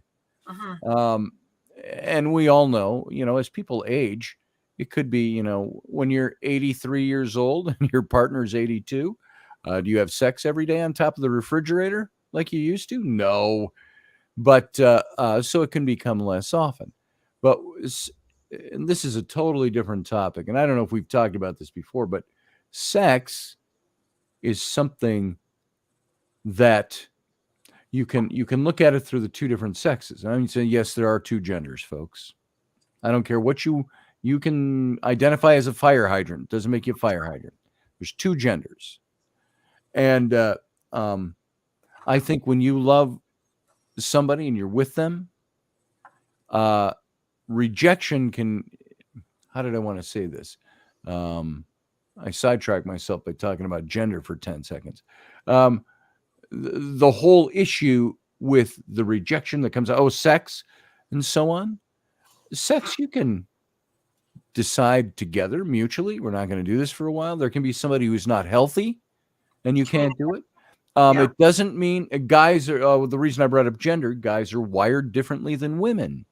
And we all know, as people age, it could be, when you're 83 years old and your partner's 82, do you have sex every day on top of the refrigerator like you used to? No. But so it can become less often. But and this is a totally different topic, and I don't know if we've talked about this before, but sex is something that you can look at it through the two different sexes. I mean, so yes, there are two genders, folks. I don't care what you can identify as a fire hydrant. It doesn't make you a fire hydrant. There's two genders, and I think when you love somebody and you're with them, rejection can, how did I want to say this? I sidetracked myself by talking about gender for 10 seconds. the whole issue with the rejection that comes out, oh, sex and so on. Sex, you can decide together mutually, we're not going to do this for a while. There can be somebody who's not healthy and you can't do it. Yeah. It doesn't mean guys are, the reason I brought up gender, guys are wired differently than women.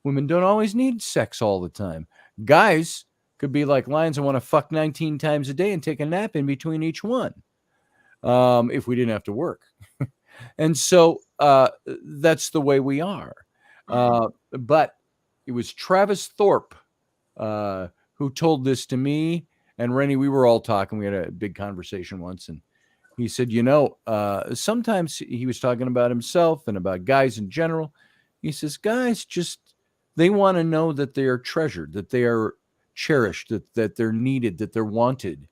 Women don't always need sex all the time. Guys could be like lions and want to fuck 19 times a day and take a nap in between each one. If we didn't have to work. And so that's the way we are. But it was Travis Thorpe who told this to me and Rennie. We were all talking. We had a big conversation once, and he said, sometimes he was talking about himself and about guys in general. He says, guys they want to know that they are treasured, that they are cherished, that they're needed, that they're wanted.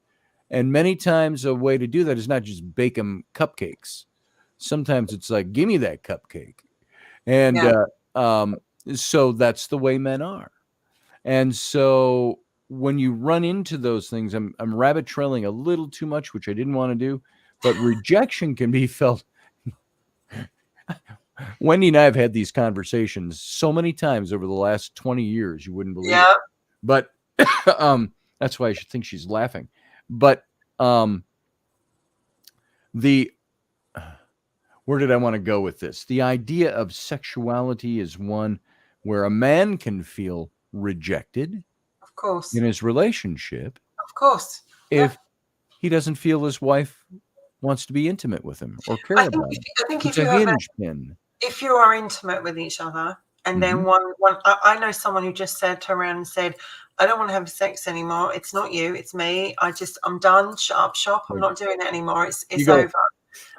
And many times a way to do that is not just bake them cupcakes. Sometimes it's like, give me that cupcake. And so that's the way men are. And so when you run into those things, I'm rabbit trailing a little too much, which I didn't want to do, but rejection can be felt. Wendy and I have had these conversations so many times over the last 20 years, you wouldn't believe it. But that's why I should think she's laughing. But where did I want to go with this? The idea of sexuality is one where a man can feel rejected, of course, in his relationship, of course, if he doesn't feel his wife wants to be intimate with him or care about him. I think it's a hinge pin. If you are intimate with each other, and then I know someone who just turned around and said, I don't want to have sex anymore. It's not you, it's me. I'm done. Shut up shop. I'm not doing it anymore. It's over.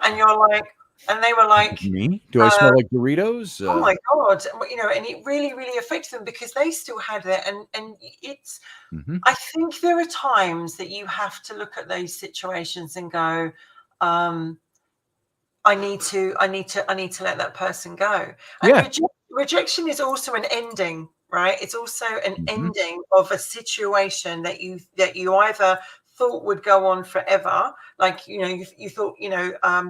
And you're like, and they were like, me? Do I smell like Doritos? Oh my God. And it really, really affected them because they still had it. And it's, I think there are times that you have to look at those situations and go, I need to let that person go. And rejection is also an ending, right? It's also an ending of a situation that you either thought would go on forever, like you thought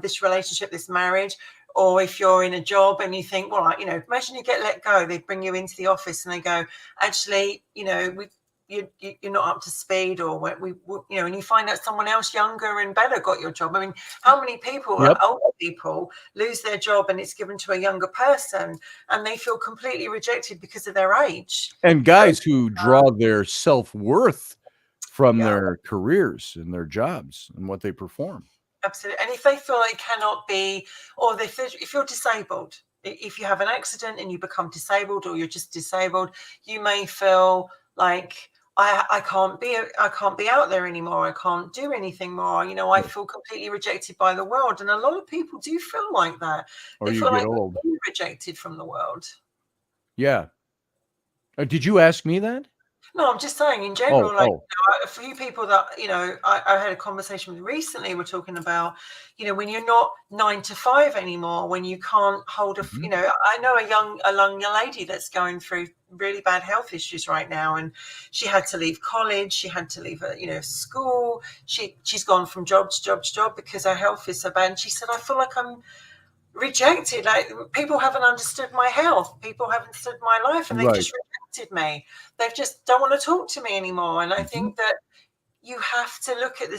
this relationship, this marriage, or if you're in a job and you think, well, imagine you get let go, they bring you into the office and they go, actually, you're not up to speed, or and you find out someone else younger and better got your job. I mean, how many people, older people, lose their job and it's given to a younger person and they feel completely rejected because of their age? And guys who draw their self-worth from their careers and their jobs and what they perform. Absolutely. And if they feel it cannot be, or if you're disabled, if you have an accident and you become disabled, or you're just disabled, you may feel like, I can't be out there anymore. I can't do anything more. I feel completely rejected by the world. And a lot of people do feel like that. Or they you feel get like old. they're being rejected from the world. Yeah. Did you ask me that? No, I'm just saying in general, a few people that, I had a conversation with recently, we're talking about, when you're not 9 to 5 anymore, when you can't hold I know a young lady that's going through really bad health issues right now, and she had to leave college, she had to leave school, she's gone from job to job to job because her health is so bad. And she said, I feel like I'm rejected. Like, people haven't understood my health, people haven't understood my life, and they've just rejected me. They just don't want to talk to me anymore. And I think that you have to look at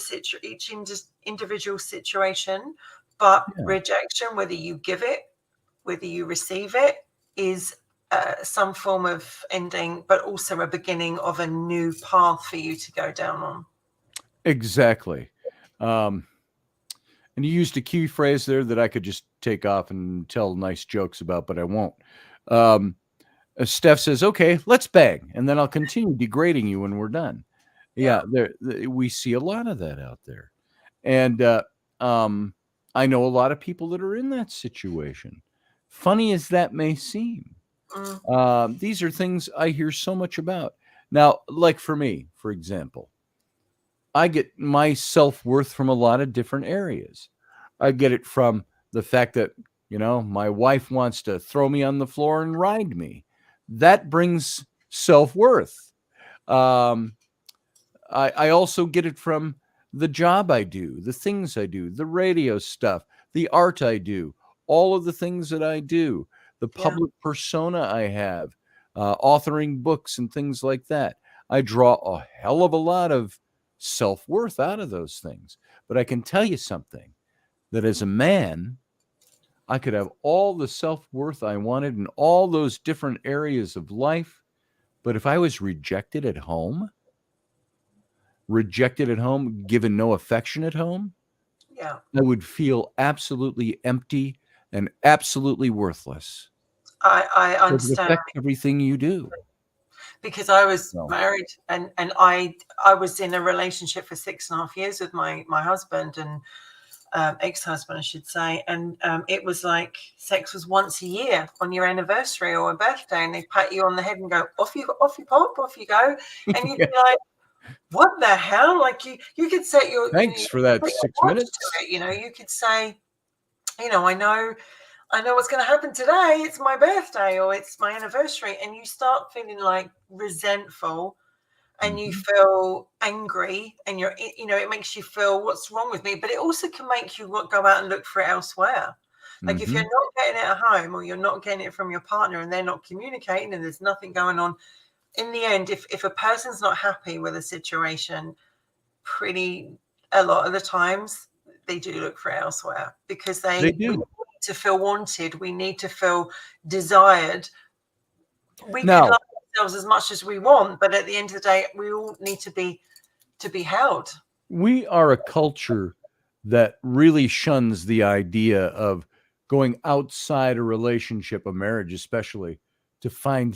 each individual situation, but rejection, whether you give it, whether you receive it, is some form of ending, but also a beginning of a new path for you to go down on. Exactly. And you used a key phrase there that I could just take off and tell nice jokes about, but I won't. Steph says, okay, let's bang, and then I'll continue degrading you when we're done. Yeah, we see a lot of that out there. And I know a lot of people that are in that situation. Funny as that may seem. These are things I hear so much about. Now, like for me, for example, I get my self-worth from a lot of different areas. I get it from the fact that, my wife wants to throw me on the floor and ride me. That brings self-worth. I also get it from the job I do, the things I do, the radio stuff, the art I do, all of the things that I do, the Yeah. public persona I have, authoring books and things like that. I draw a hell of a lot of self-worth out of those things. But I can tell you something, that as a man, I could have all the self-worth I wanted in all those different areas of life. But if I was rejected at home, given no affection at home, Yeah. I would feel absolutely empty and absolutely worthless. I It would understand, affect everything you do. because I was So, married, and I was in a relationship for 6.5 years with my husband, and ex-husband, I should say, and it was like sex was once a year on your anniversary or a birthday, and they pat you on the head and go, off you pop, off you go, and you'd yeah. be like, what the hell? Like you could set your, Thanks for that put your 6 watch minutes. to it, you could say, I know what's going to happen today. It's my birthday or it's my anniversary. And you start feeling like resentful, and you Mhm. feel angry, and it makes you feel, what's wrong with me? But it also can make you go out and look for it elsewhere. Like if you're Mhm. not getting it at home, or you're not getting it from your partner, and they're not communicating, and there's nothing going on, in the end, if a person's not happy with a situation, a lot of the times they do look for it elsewhere, because They we do. need to feel wanted, we need to feel desired. We could Now, love ourselves as much as we want, but at the end of the day, we all need to be held. we are a culture that really shuns the idea of going outside a relationship, a marriage especially, to find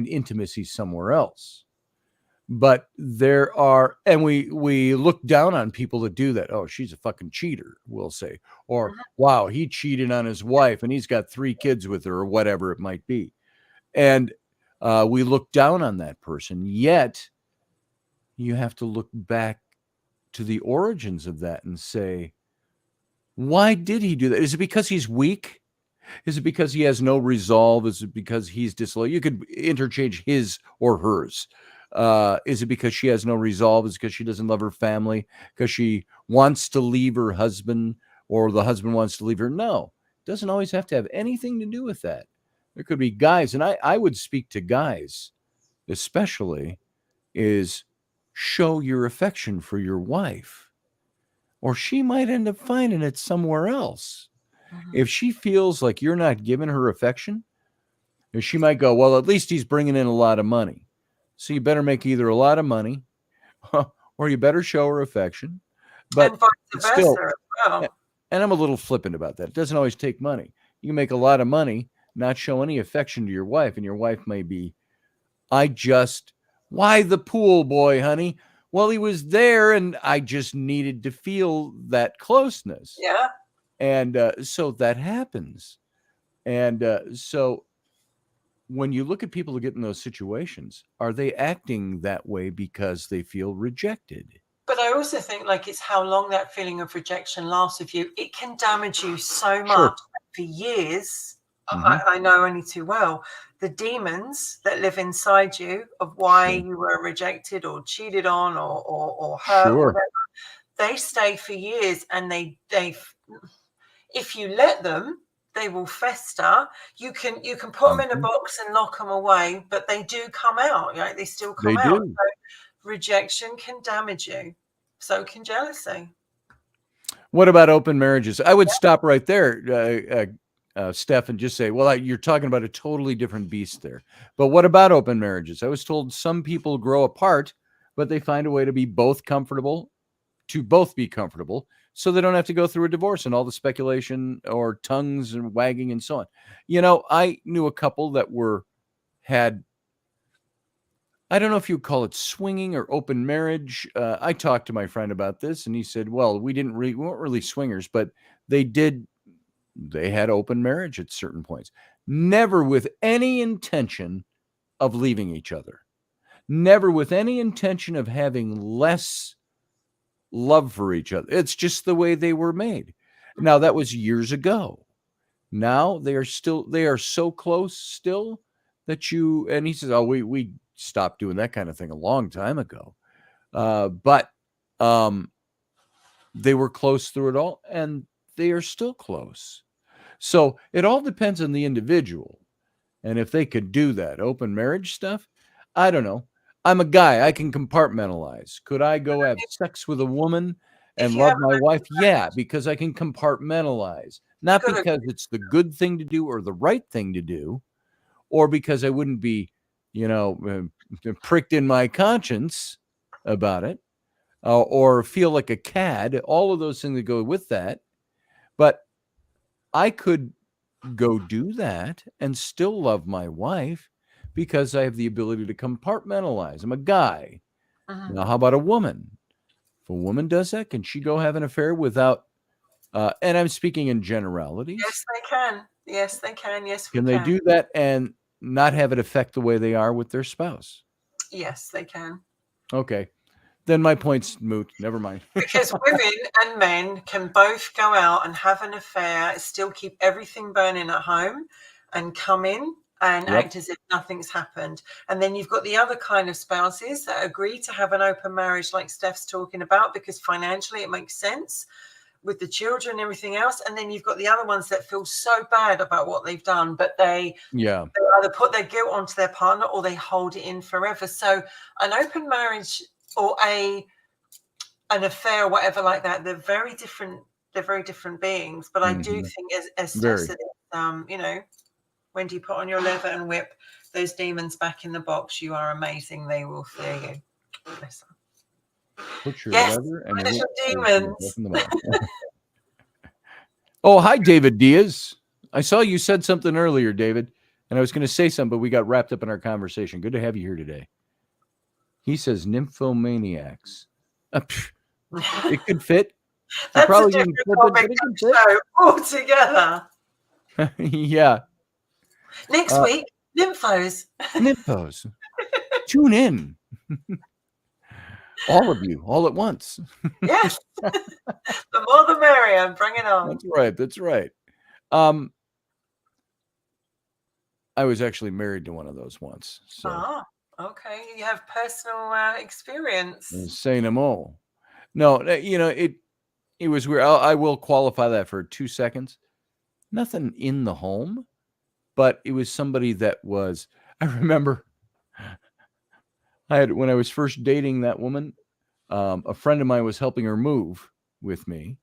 intimacy somewhere else. But there are, and we look down on people that do that. Oh, she's a fucking cheater, we'll say. Or Mhm. wow, he cheated on his wife and he's got 3 kids with her, or whatever it might be. And we look down on that person. Yet you have to look back to the origins of that and say, why did he do that? Is it because he's weak? Is it because he has no resolve? Is it because he's disloyal? You could interchange his or hers. Is it because she has no resolve? Is it because she doesn't love her family? Because she wants to leave her husband, or the husband wants to leave her? No, it doesn't always have to have anything to do with that. There could be guys, and I would speak to guys especially, is show your affection for your wife, or she might end up finding it somewhere else. Mhm. If she feels like you're not giving her affection, she might go, well, at least he's bringing in a lot of money. So you better make either a lot of money or you better show her affection. And But vice it's versa still, as and well. I'm a little flippant about that. It doesn't always take money. You can make a lot of money, not show any affection to your wife, and your wife may be, why the pool boy, honey? Well, he was there and I just needed to feel that closeness. Yeah. And so that happens. And so when you look at people who get in those situations, are they acting that way because they feel rejected? But I also think, like, it's how long that feeling of rejection lasts with you. It can damage you so Sure. much for years. Hmm. I know only too well the demons that live inside you of why Sure. you were rejected or cheated on, or hurt or Sure. whatever. They stay for years, and they if you let them, they will fester. You can put them in a Hmm. box and lock them away, but they do come out. They still They come out. do. Rejection can damage you. So can jealousy. What about open marriages? I would stop right there, Steph, and just say, well, you're talking about a totally different beast there. But what about open marriages? I was told some people grow apart, but they find a way to be both comfortable, so they don't have to go through a divorce and all the speculation or tongues and wagging and so on. I knew a couple that had, I don't know if you call it swinging or open marriage. I talked to my friend about this, and he said, "Well, we weren't really swingers, but they did. They had open marriage at certain points, never with any intention of leaving each other, never with any intention of having less love for each other. It's just the way they were made." Now that was years ago. Now they are so close still that and he says, "Oh, we stopped doing that kind of thing a long time ago." But they were close through it all, and they are still close. So it all depends on the individual. And if they could do that open marriage stuff, I don't know. I'm a guy. I can compartmentalize. Could I go have sex with a woman If and you have love an my open wife? Yeah, marriage, because I can compartmentalize. Not good. because it's the good thing to do or the right thing to do, or because I wouldn't be, pricked in my conscience about it, or feel like a cad. All of those things that go with that. But I could go do that and still love my wife because I have the ability to compartmentalize. I'm a guy. Mhm. Now, how about a woman? If a woman does that, can she go have an affair without, and I'm speaking in generalities, Yes, they can. Yes, they can. Yes, we can they can. do that and not have it affect the way they are with their spouse? Yes, they can. Okay. Then my point's moot. Never mind. Because women and men can both go out and have an affair, still keep everything burning at home, and come in and Yep. act as if nothing's happened. And then you've got the other kind of spouses that agree to have an open marriage, like Steph's talking about, because financially it makes sense with the children and everything else. And then you've got the other ones that feel so bad about what they've done, but they Yeah. either put their guilt onto their partner or they hold it in forever. So an open marriage or an affair or whatever like that, they're very different. They're very different beings. But I do Mhm. think, as Steph Very. said, when you put on your leather and whip those demons back in the box, you are amazing. They will fear you. Bless them. Put your Yes, leather and my whip little those demons. back in the box. Oh, hi, David Diaz. I saw you said something earlier, David, and I was going to say something, but we got wrapped up in our conversation. Good to have you here today. He says nymphomaniacs. It could fit. You That's a probably different didn't flip it, topic but it of can the show altogether. fit. Yeah. Next week, nymphos. Nymphos. Tune in. All of you, all at once. Yes. The more the merrier. Bring it on. That's right. That's right. I was actually married to one of those once. So Okay. You have personal experience. say no more. No, it was weird. I will qualify that for 2 seconds. Nothing in the home, but it was somebody that was. I remember when I was first dating that woman, a friend of mine was helping her move with me,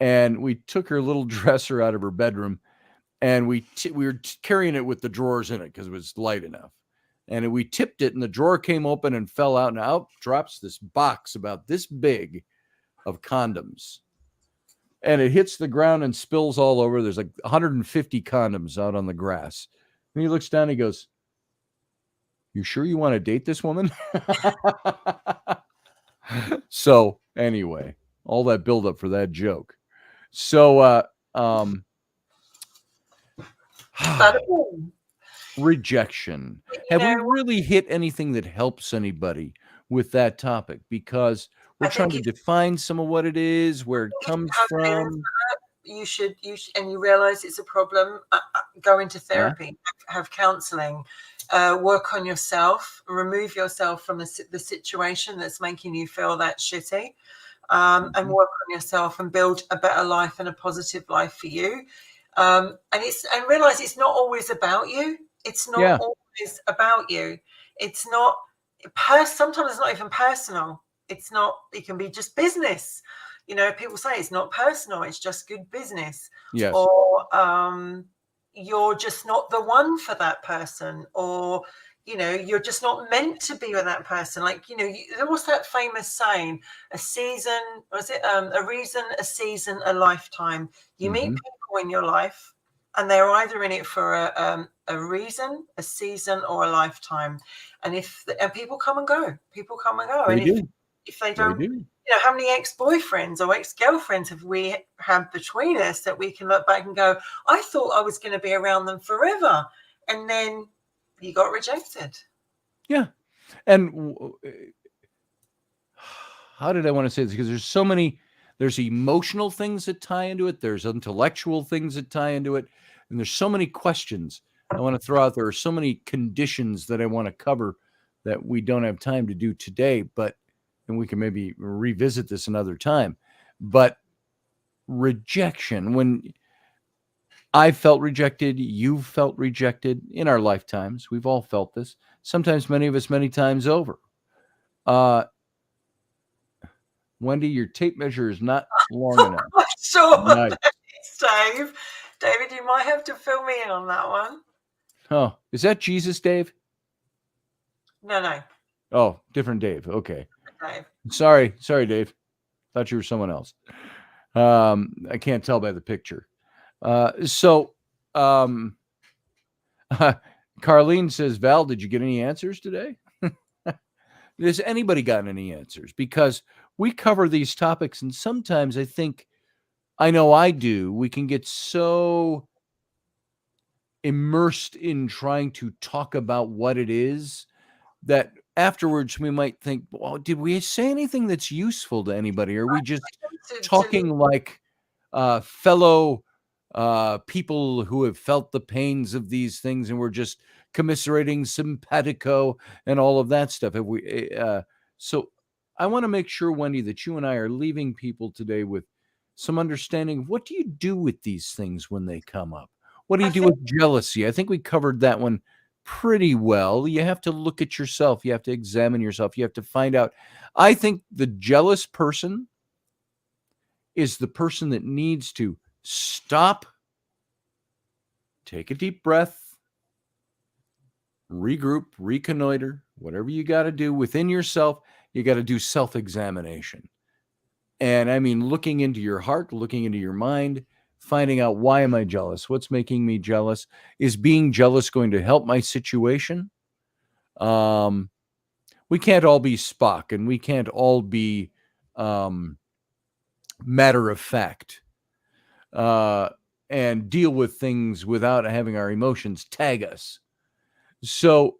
and we took her little dresser out of her bedroom, and we were carrying it with the drawers in it because it was light enough, and we tipped it, and the drawer came open and fell out, and out drops this box about this big of condoms. And it hits the ground and spills all over. There's like 150 condoms out on the grass. And he looks down and he goes, "You sure you want to date this woman?" So anyway, all that buildup for that joke. So rejection. Have we really hit anything that helps anybody with that topic? Because we're trying to define some of what it is, where it comes from. You should, and you realize it's a problem, go into therapy, have counseling, work on yourself, remove yourself from the situation that's making you feel that shitty, and work on yourself and build a better life and a positive life for you. And realize it's not always about you. It's not always about you. It's not sometimes it's not even personal. It's not, it can be just business. People say it's not personal, it's just good business. Yes. Or you're just not the one for that person, or you're just not meant to be with that person. Like, what's that famous saying? A season, was it a reason, a season, a lifetime? You meet people in your life, and they're either in it for a reason, a season, or a lifetime. And people come and go. People come and go. They and do. if they don't, how many ex-boyfriends or ex-girlfriends have we had between us that we can look back and go, I thought I was going to be around them forever, and then you got rejected. Yeah. And how did I want to say this? Because there's emotional things that tie into it. There's intellectual things that tie into it. And there's so many questions I want to throw out there. Are so many conditions that I want to cover that we don't have time to do today, and we can maybe revisit this another time. But rejection. When I felt rejected, you felt rejected in our lifetimes. We've all felt this. Sometimes many of us many times over. Wendy, your tape measure is not long enough. I'm sure. Nice. Thanks, Dave. David, you might have to fill me in on that one. Oh, is that Jesus, Dave? No. Oh, different Dave. Okay. Dave. Sorry, Dave. Thought you were someone else. I can't tell by the picture. Carlene says, Val, did you get any answers today? Has anybody gotten any answers? Because we cover these topics, and sometimes I know I do, we can get so immersed in trying to talk about what it is that afterwards we might think, well, did we say anything that's useful to anybody? Are we just talking like fellow people who have felt the pains of these things, and we're just commiserating simpatico and all of that stuff? So I want to make sure, Wendy, that you and I are leaving people today with some understanding of what do you do with these things when they come up? What do you do with jealousy? I think we covered that one pretty well. You have to look at yourself. You have to examine yourself. You have to find out. I think the jealous person is the person that needs to stop, take a deep breath, regroup, reconnoiter, whatever you got to do within yourself. You got to do self-examination. And I mean, looking into your heart, looking into your mind, finding out, why am I jealous? What's making me jealous? Is being jealous going to help my situation? We can't all be Spock, and we can't all be matter of fact and deal with things without having our emotions tag us. So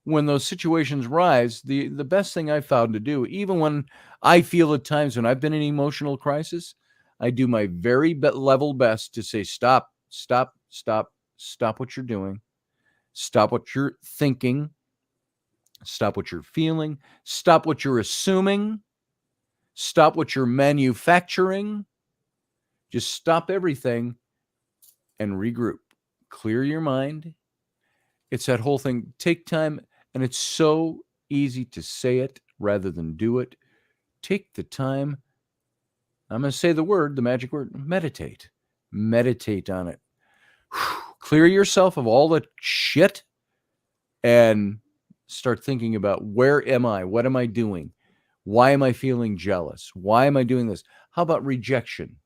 when those situations rise, the best thing I've found to do, even when I feel at times when I've been in emotional crisis, I do my very level best to say, stop what you're doing, stop what you're thinking, stop what you're feeling, stop what you're assuming, stop what you're manufacturing. Just stop everything and regroup. Clear your mind. It's that whole thing. Take time, and it's so easy to say it rather than do it. Take the time. I'm going to say the magic word, meditate. Meditate on it. Clear yourself of all the shit and start thinking about, where am I? What am I doing? Why am I feeling jealous? Why am I doing this? How about rejection?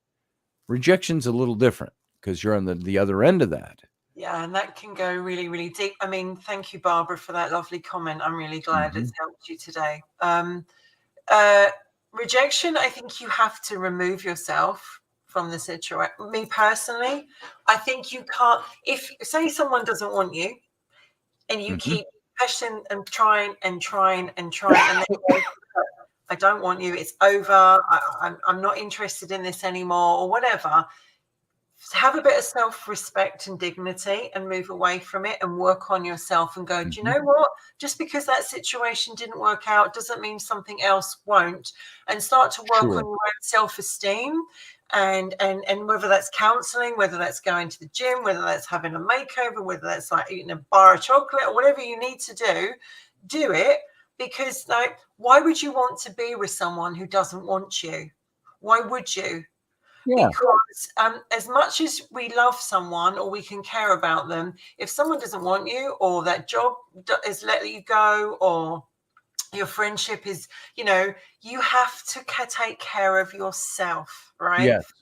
Rejection's a little different because you're on the other end of that. Yeah, and that can go really, really deep. I mean, thank you, Barbara, for that lovely comment. I'm really glad it's helped you today. Rejection, I think you have to remove yourself from the situation. Me personally, I think you can't, if say someone doesn't want you and you keep pushing and trying and then I don't want you, it's over, I'm not interested in this anymore, or whatever. Have a bit of self-respect and dignity and move away from it and work on yourself and go, do you know what? Just because that situation didn't work out doesn't mean something else won't. And start to work on your own self-esteem and whether that's counseling, whether that's going to the gym, whether that's having a makeover, whether that's like eating a bar of chocolate or whatever you need to do it. Because like, why would you want to be with someone who doesn't want you? Why would you? Yeah. Because as much as we love someone or we can care about them, if someone doesn't want you, or that job is letting you go, or your friendship is, you have to take care of yourself, right? Yes.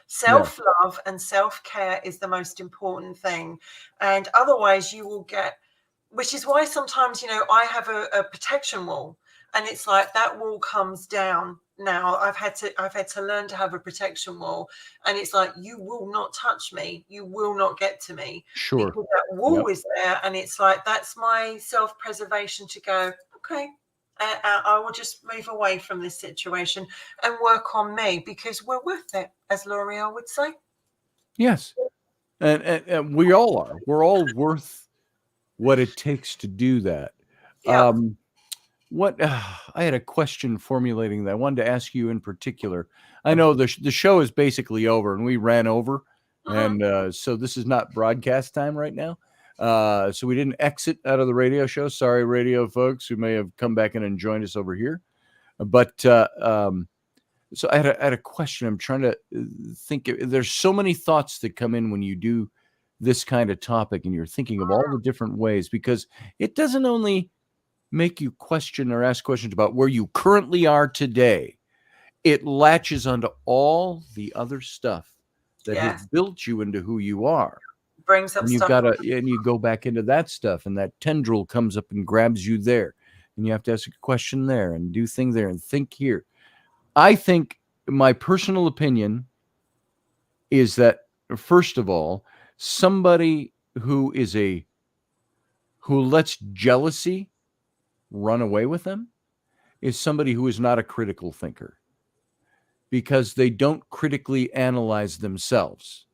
Self-love and self-care is the most important thing. And otherwise you will get, which is why sometimes, I have a protection wall, and it's like that wall comes down. Now I've had to learn to have a protection wall, and it's like, you will not touch me, you will not get to me, because that wall is there. And it's like, that's my self-preservation to go, okay, I will just move away from this situation and work on me, because we're worth it, as L'Oreal would say. Yes, and we all are. We're all worth what it takes to do that. what I had a question formulating that I wanted to ask you in particular. I know the show is basically over, and we ran over, and so this is not broadcast time right now. So we didn't exit out of the radio show. Sorry, radio folks who may have come back in and joined us over here. But so I had a question. I'm trying to think. There's so many thoughts that come in when you do this kind of topic, and you're thinking of all the different ways, because it doesn't only make you question or ask questions about where you currently are today. It latches onto all the other stuff that has built you into who you are. Brings up And you've stuff. and you go back into that stuff, and that tendril comes up and grabs you there. And you have to ask a question there and do things there and think here. I think my personal opinion is that, first of all, somebody who lets jealousy run away with them is somebody who is not a critical thinker, because they don't critically analyze themselves.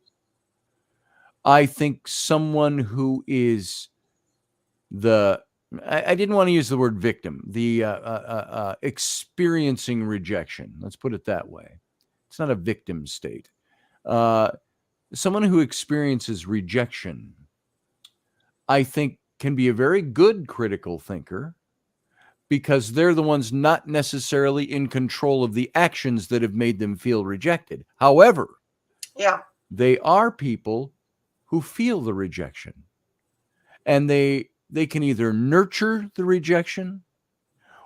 I think someone who is I didn't want to use the word victim, the experiencing rejection. Let's put it that way. It's not a victim state. Someone who experiences rejection, I think, can be a very good critical thinker, because they're the ones not necessarily in control of the actions that have made them feel rejected. However, they are people who feel the rejection, and they can either nurture the rejection,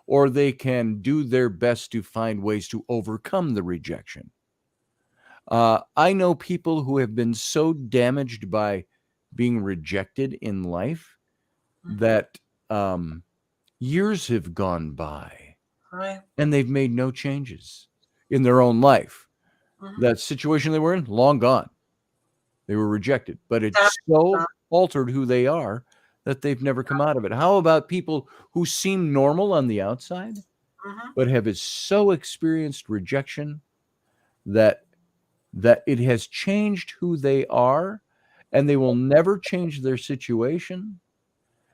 or they can do their best to find ways to overcome the rejection. I know people who have been so damaged by being rejected in life that years have gone by, and they've made no changes in their own life. That situation they were in, long gone. They were rejected, but it's so altered who they are that they've never come out of it. How about people who seem normal on the outside, but have so experienced rejection that it has changed who they are, and they will never change their situation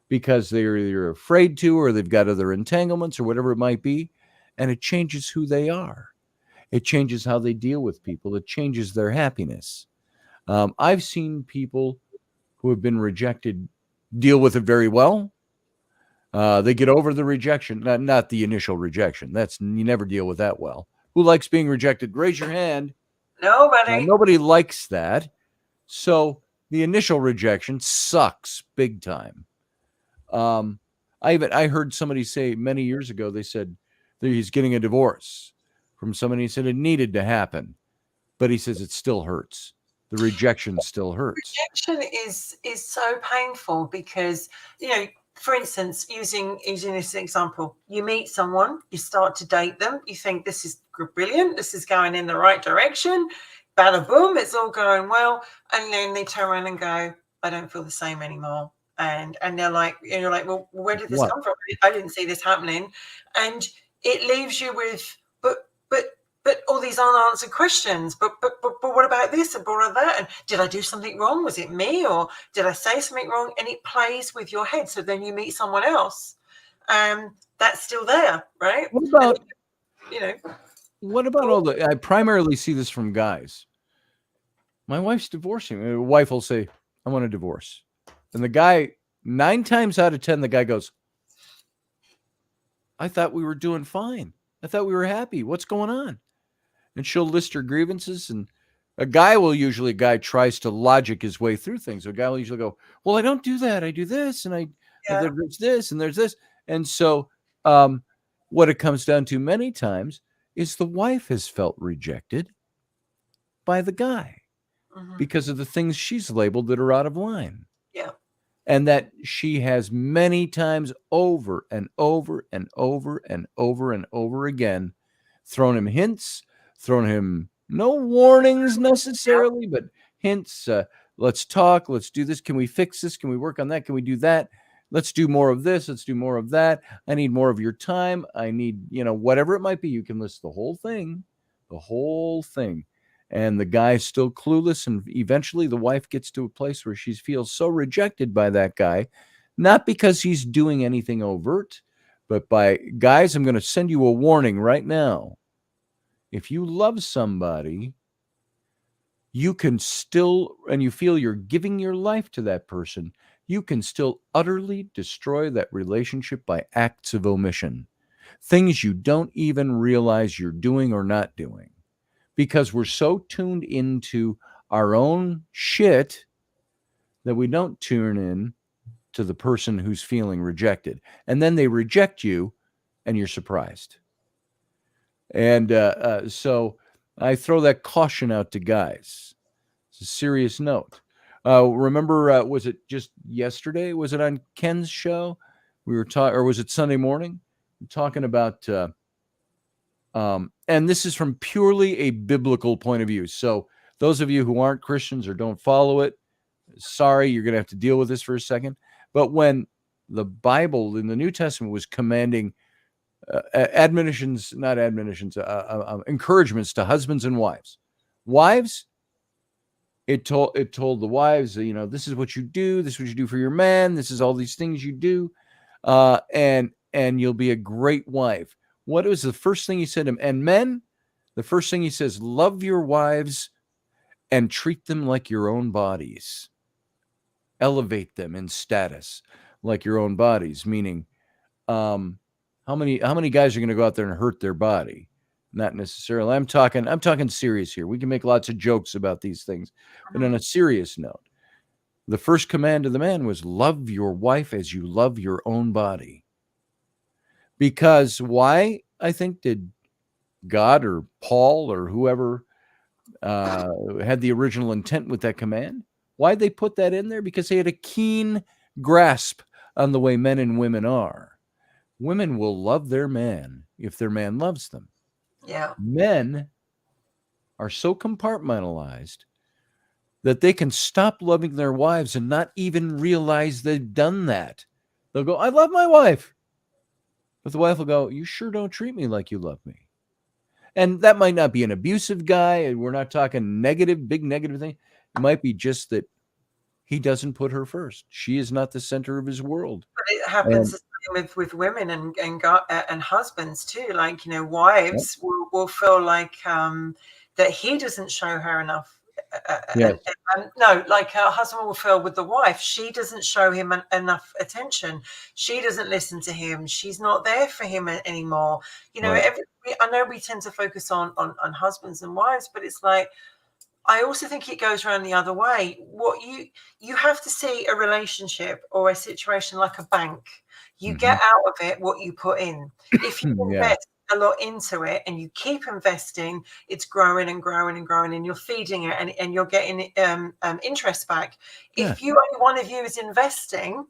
because they're either afraid to, or they've got other entanglements or whatever it might be, and it changes who they are. It changes how they deal with people. It changes their happiness. I've seen people who have been rejected deal with it very well. They get over the rejection, not the initial rejection. You never deal with that well. Who likes being rejected? Raise your hand. Nobody. Nobody likes that. So the initial rejection sucks big time. I heard somebody say many years ago, they said that he's getting a divorce from somebody. He said it needed to happen, but he says it still hurts. The rejection still hurts. Rejection is so painful because, for instance, using this example, you meet someone, you start to date them, you think this is brilliant, this is going in the right direction, bada boom, it's all going well, and then they turn around and go, I don't feel the same anymore. And they're like, and you're like, well, where did this come from? I didn't see this happening. And it leaves you with, but all these unanswered questions. But what about this and what about that? And did I do something wrong? Was it me, or did I say something wrong? And it plays with your head. So then you meet someone else, that's still there, right? What about, and, what about all the? I primarily see this from guys. My wife's divorcing. My wife will say, "I want a divorce," and the guy, 9 times out of 10, the guy goes, "I thought we were doing fine. I thought we were happy. What's going on?" And she'll list her grievances, and a guy tries to logic his way through things. A guy will usually go, well, I don't do that. I do this, and there's this, and there's this. And so what it comes down to many times is the wife has felt rejected by the guy because of the things she's labeled that are out of line. Yeah. And that she has many times over and over and over and over and over again thrown him hints, thrown him no warnings necessarily, but hints. Let's talk. Let's do this. Can we fix this? Can we work on that? Can we do that? Let's do more of this. Let's do more of that. I need more of your time. I need, whatever it might be. You can list the whole thing. And the guy's still clueless. And eventually the wife gets to a place where she feels so rejected by that guy, not because he's doing anything overt, But guys, I'm going to send you a warning right now. If you love somebody, you can still, and you feel you're giving your life to that person, you can still utterly destroy that relationship by acts of omission. Things you don't even realize you're doing or not doing. Because we're so tuned into our own shit that we don't tune in to the person who's feeling rejected. And then they reject you and you're surprised. And so I throw that caution out to guys. It's a serious note. Remember, was it just yesterday? Was it on Ken's show? We were talking, or was it Sunday morning? Talking about, and this is from purely a biblical point of view. So those of you who aren't Christians or don't follow it, sorry, you're going to have to deal with this for a second. But when the Bible in the New Testament was commanding encouragements to husbands and wives, it told the wives, this is what you do, this is what you do for your man, this is all these things you do, and you'll be a great wife. What was the first thing he said to them? And men, the first thing he says, love your wives and treat them like your own bodies. Elevate them in status like your own bodies, meaning how many guys are going to go out there and hurt their body? Not necessarily. I'm talking serious here. We can make lots of jokes about these things, but on a serious note, the first command of the man was love your wife as you love your own body. Because why, I think, did God or Paul or whoever had the original intent with that command? Why'd they put that in there? Because they had a keen grasp on the way men and women are. Women will love their man if their man loves them. Yeah. Men are so compartmentalized that they can stop loving their wives and not even realize they've done that. They'll go, I love my wife. But the wife will go, you sure don't treat me like you love me. And that might not be an abusive guy. And we're not talking big negative thing. It might be just that he doesn't put her first. She is not the center of his world. But it happens the same with women and husbands too. Like, wives will feel like that he doesn't show her enough. No, like her husband will feel with the wife, she doesn't show him enough attention. She doesn't listen to him. She's not there for him anymore. I know we tend to focus on husbands and wives, but it's like, I also think it goes around the other way. What you have to see a relationship or a situation like a bank. You get out of it what you put in. If you invest a lot into it and you keep investing, it's growing and growing and growing, and you're feeding it and you're getting interest back. If one of you is investing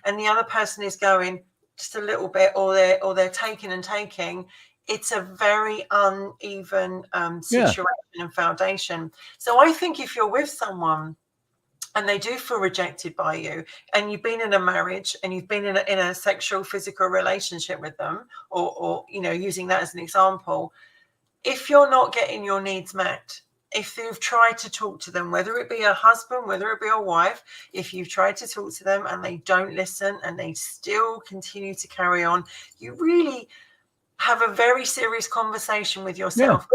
and the other person is going just a little bit, or they're taking and taking, it's a very uneven situation and foundation. So I think if you're with someone and they do feel rejected by you, and you've been in a marriage and you've been in a sexual, physical relationship with them, or using that as an example, if you're not getting your needs met, if you've tried to talk to them, whether it be a husband, whether it be a wife, if you've tried to talk to them and they don't listen and they still continue to carry on, you really have a very serious conversation with yourself,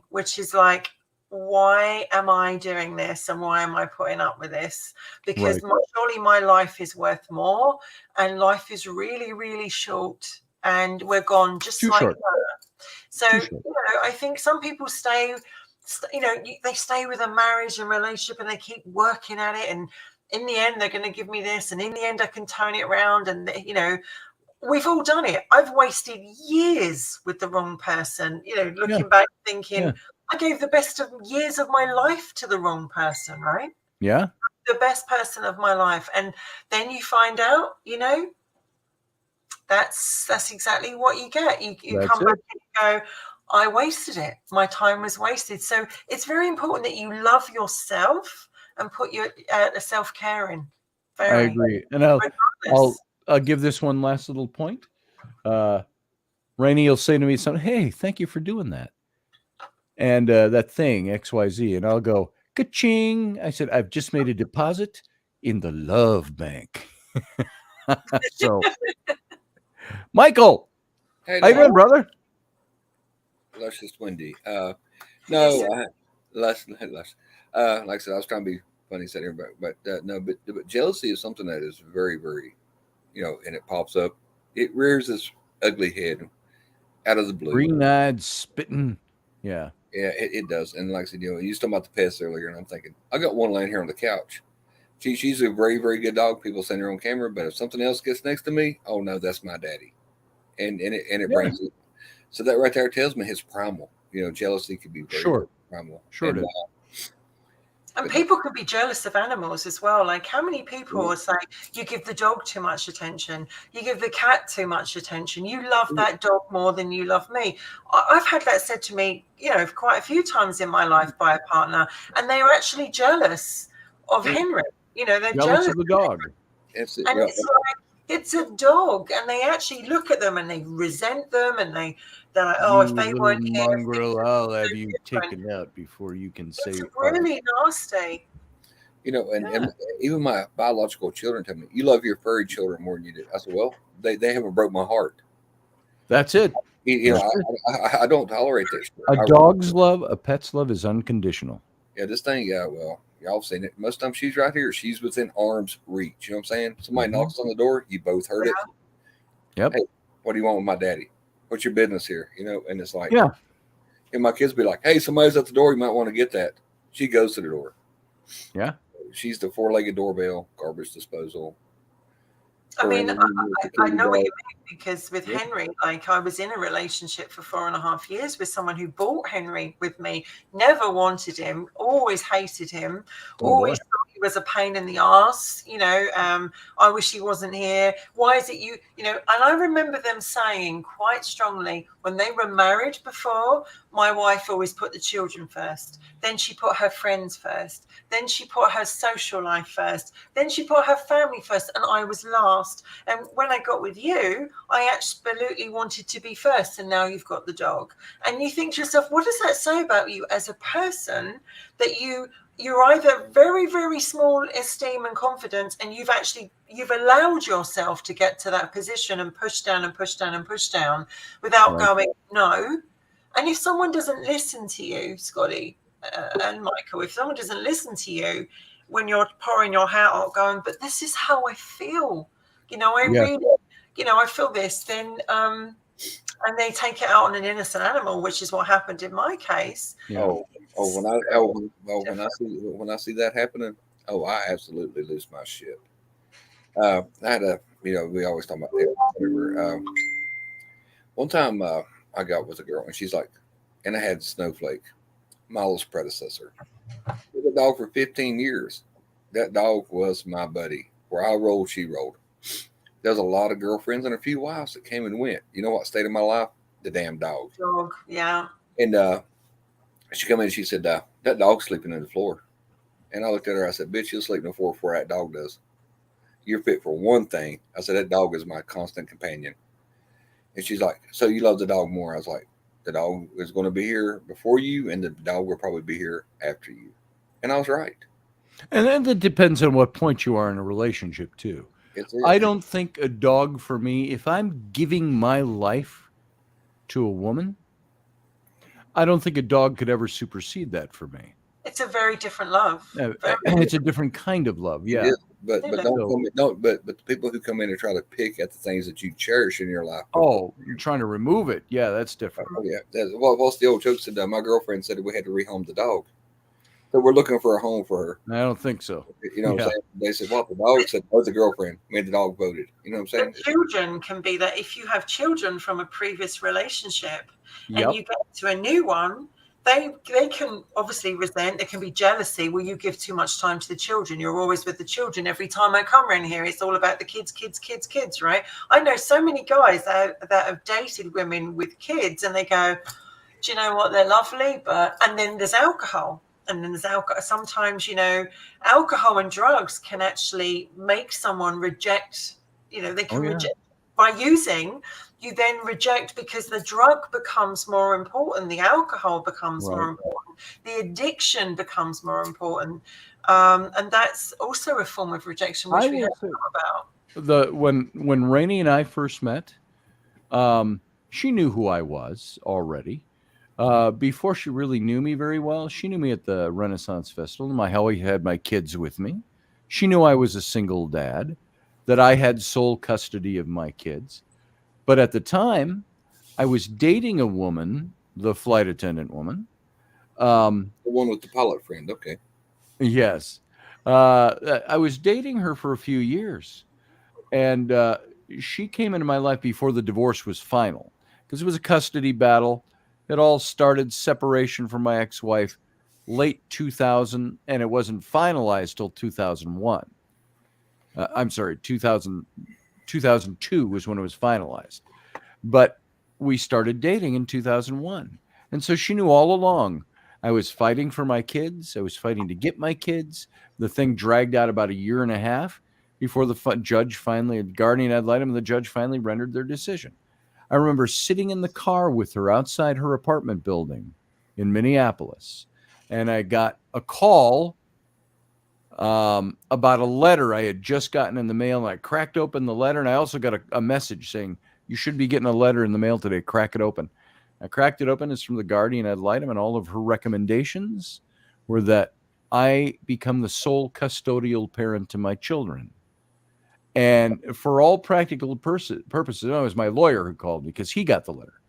which is like, why am I doing this and why am I putting up with this? Because surely my life is worth more, and life is really, really short, and we're gone just like that. So, I think some people stay with a marriage and relationship and they keep working at it, and in the end they're going to give me this, and in the end I can turn it around, and we've all done it. I've wasted years with the wrong person, looking back thinking, I gave the best of years of my life to the wrong person, right? Yeah. The best person of my life. And then you find out, that's exactly what you get. You come back and go, I wasted it. My time was wasted. So it's very important that you love yourself and put your self-care in. I agree. And I'll give this one last little point. Rainey will say to me something, hey, thank you for doing that. And that thing, XYZ. And I'll go, ka-ching. I said, I've just made a deposit in the love bank. So Michael, Hey, how you doing, no, brother? luscious Wendy. Yes, No, less. Like I said, I was trying to be funny, said here, but no, but jealousy is something that is very, very, and it pops up. It rears its ugly head out of the blue. Green-eyed, spitting. Yeah. Yeah, it does. And like I said, you was talking about the pets earlier, and I'm thinking, I got one laying here on the couch. She's a very, very good dog. People send her on camera, but if something else gets next to me, oh no, that's my daddy, and it Yeah. brings it. So that right there tells me his primal. Jealousy could be very, very Sure. primal. Sure it And is. and people can be jealous of animals as well. Like, how many people will say, you give the dog too much attention, you give the cat too much attention, you love that dog more than you love me. I've had that said to me, quite a few times in my life by a partner, and they are actually jealous of Henry. They're Jealous jealous. of the dog. It's, you And know, it's like, it's a dog, and they actually look at them and they resent them, and they're like, oh, if You they little weren't here, mongrel, things I'll would have be you so different. taken out before you can say It's a word. really nasty. and, Yeah. and even my biological children tell me, you love your furry children more than you do. I said, well, they haven't broke my heart. That's it. That's it. I don't tolerate this. A dog's love, a pet's love is unconditional. Yeah, this thing, yeah, well, y'all have seen it. Most times she's right here. She's within arm's reach. You know what I'm saying? Somebody knocks on the door, you both heard it. Yep. Hey, what do you want with my daddy? What's your business here? And it's like, Yeah. and my kids be like, hey, somebody's at the door. You might want to get that. She goes to the door. Yeah. She's the four-legged doorbell, garbage disposal. I mean, I know what you mean, because with Yeah. Henry, like, I was in a relationship for 4.5 years with someone who bought Henry with me, never wanted him, always hated him, Oh, always boy. thought he was a pain in the ass. I wish he wasn't here. Why is it and I remember them saying quite strongly, when they were married before, my wife always put the children first. Then she put her friends first. Then she put her social life first. Then she put her family first, and I was last. And when I got with you, I absolutely wanted to be first, and now you've got the dog. And you think to yourself, what does that say about you as a person, that you're either very, very small esteem and confidence, and you've allowed yourself to get to that position and push down and push down and push down without Right. going, no. And if someone doesn't listen to you, Scotty and Michael, if someone doesn't listen to you when you're pouring your heart out, going, but this is how I feel, I Yeah. really, I feel this, then, and they take it out on an innocent animal, which is what happened in my case. Yeah. When I see that happening, I absolutely lose my shit. I had we always talk about that. Whatever. One time, I got with a girl, and she's like, and I had Snowflake, Milo's predecessor. With a dog for 15 years. That dog was my buddy. Where I rolled, she rolled. There's a lot of girlfriends and a few wives that came and went. You know what stayed in my life? The damn dog. Dog, yeah. And she come in and she said, that dog's sleeping on the floor. And I looked at her, I said, bitch, you'll sleep on the floor before that dog does. You're fit for one thing. I said, that dog is my constant companion. And she's like, so you love the dog more? I was like, the dog is going to be here before you, and the dog will probably be here after you. And I was right. And then it depends on what point you are in a relationship, too. I don't think a dog, for me, if I'm giving my life to a woman, I don't think a dog could ever supersede that for me. It's a very different love. It's a different kind of love, yeah. But the people who come in and try to pick at the things that you cherish in your life. Oh, you're trying to remove it. Yeah, that's different. Oh yeah. What's the old joke said? My girlfriend said we had to rehome the dog. So we're looking for a home for her. I don't think so. You know what I'm saying? They said, well, the dog said, oh, the girlfriend. I mean, the dog voted. You know what I'm saying? But children can be that. If you have children from a previous relationship and you get to a new one, they can obviously resent. There can be jealousy where you give too much time to the children. You're always with the children. Every time I come around here, it's all about the kids, right? I know so many guys that have dated women with kids, and they go, do you know what? They're lovely, and then there's alcohol. And then there's alcohol. Sometimes, alcohol and drugs can actually make someone reject, they can reject by using. You then reject because the drug becomes more important. The alcohol becomes more important. The addiction becomes more important. And that's also a form of rejection, which we have to talk about. When Rainey and I first met, She knew who I was already. Before she really knew me very well, she knew me at the Renaissance Festival. I always had my kids with me. She knew I was a single dad, that I had sole custody of my kids. But at the time, I was dating a woman, the flight attendant woman. The one with the pilot friend. Okay. Yes. I was dating her for a few years. And she came into my life before the divorce was final because it was a custody battle. It all started separation from my ex-wife late 2000, and it wasn't finalized till 2001. I'm sorry, 2002 was when it was finalized. But we started dating in 2001. And so she knew all along I was fighting for my kids. I was fighting to get my kids. The thing dragged out about a year and a half before the judge finally, guardian ad litem, and the judge finally rendered their decision. I remember sitting in the car with her outside her apartment building in Minneapolis, and I got a call about a letter I had just gotten in the mail, and I cracked open the letter, and I also got a message saying, you should be getting a letter in the mail today. Crack it open. I cracked it open. It's from the guardian ad litem, and all of her recommendations were that I become the sole custodial parent to my children. And for all practical purposes, it was my lawyer who called me because he got the letter.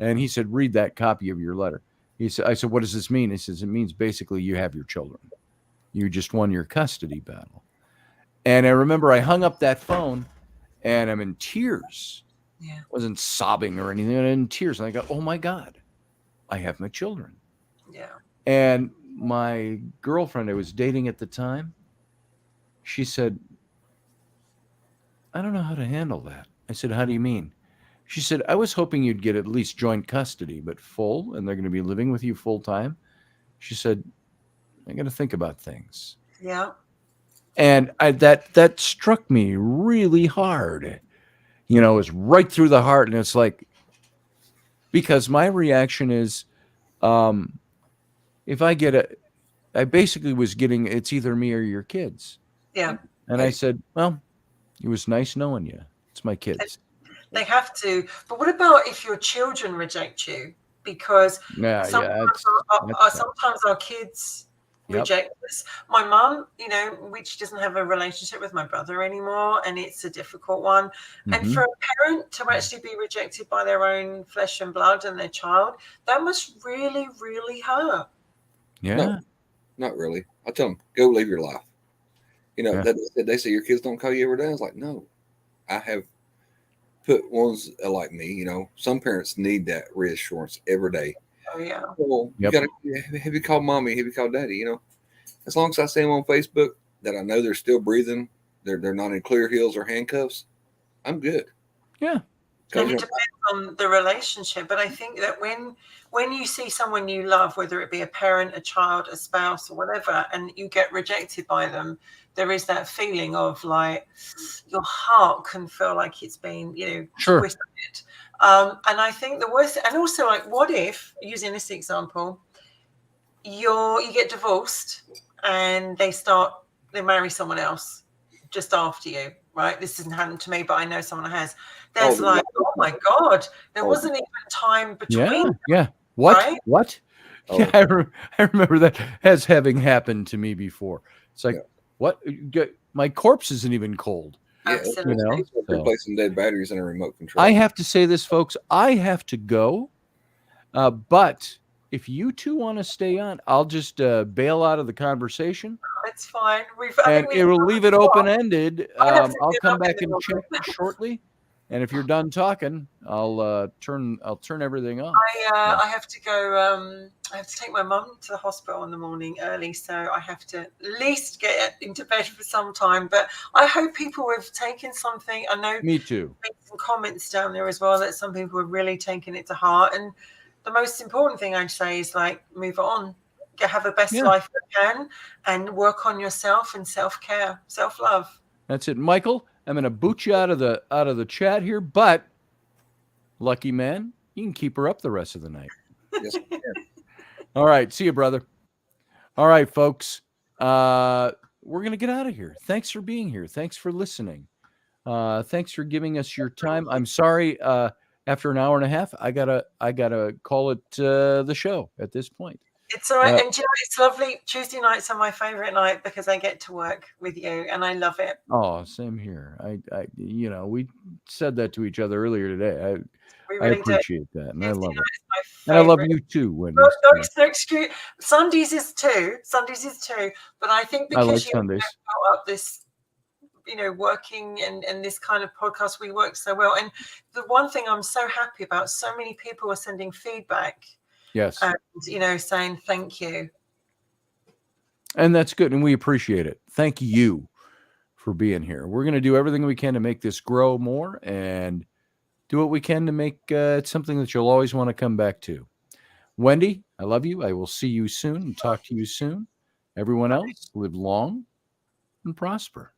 And he said, read that copy of your letter. I said, what does this mean? He says, it means basically you have your children. You just won your custody battle. And I remember I hung up that phone and I'm in tears. Yeah. I wasn't sobbing or anything. I'm in tears. And I go, oh my God, I have my children. Yeah. And my girlfriend I was dating at the time, she said, I don't know how to handle that. I said, how do you mean? She said, I was hoping you'd get at least joint custody, but full, and they're going to be living with you full time. She said, I got to think about things. Yeah. And that struck me really hard. You know, it was right through the heart. And it's like, because my reaction is, if I basically was getting, it's either me or your kids. Yeah. And I said, well, it was nice knowing you. It's my kids. They have to. But what about if your children reject you? Because sometimes our kids reject us. My mum, which doesn't have a relationship with my brother anymore, and it's a difficult one. Mm-hmm. And for a parent to actually be rejected by their own flesh and blood and their child, that must really, really hurt. Yeah. No, not really. I tell them, go live your life. They say your kids don't call you every day. I was like, no, I have put ones like me. Some parents need that reassurance every day. Oh yeah. Well, have you called mommy? Have you called daddy? As long as I see them on Facebook that I know they're still breathing, they're not in clear heels or handcuffs, I'm good. Yeah. And it depends on the relationship, but I think that when you see someone you love, whether it be a parent, a child, a spouse, or whatever, and you get rejected by them, there is that feeling of like your heart can feel like it's been, twisted. And I think the worst, and also like, what if, using this example, you get divorced and they marry someone else just after you, right? This hasn't happened to me, but I know someone has. There's oh my God, there wasn't even time between. Yeah. What? Right? What? Oh. Yeah, I remember that as having happened to me before. It's like, what? My corpse isn't even cold. Yeah, absolutely. Replacing dead batteries in a remote control. I have to say this, folks. I have to go. But if you two want to stay on, I'll just bail out of the conversation. It's fine. It'll leave it open-ended. I'll come back and check shortly. And if you're done talking, I'll turn everything off. I have to go. I have to take my mum to the hospital in the morning early, so I have to at least get into bed for some time. But I hope people have taken something. I know. Me too. Some comments down there as well that some people are really taking it to heart. And the most important thing I'd say is like move on, have the best life you can, and work on yourself and self-care, self-love. That's it, Michael. I'm going to boot you out of the chat here, but lucky man, you can keep her up the rest of the night. Yes. All right. See you, brother. All right, folks. We're going to get out of here. Thanks for being here. Thanks for listening. Thanks for giving us your time. I'm sorry after an hour and a half, I gotta call it the show at this point. It's all right. And you know, it's lovely. Tuesday nights are my favorite night because I get to work with you and I love it. Oh, same here. I we said that to each other earlier today. We I really appreciate that, and I Tuesday love night it. is my And I love favourite. you too, Wendy. No, no excuse. Sundays is too. But I think I like because you Sundays. built up this, working and this kind of podcast, we work so well. And the one thing I'm so happy about, so many people are sending feedback. Yes. And, saying thank you. And that's good. And we appreciate it. Thank you for being here. We're going to do everything we can to make this grow more and do what we can to make it something that you'll always want to come back to. Wendy, I love you. I will see you soon and talk to you soon. Everyone else, live long and prosper.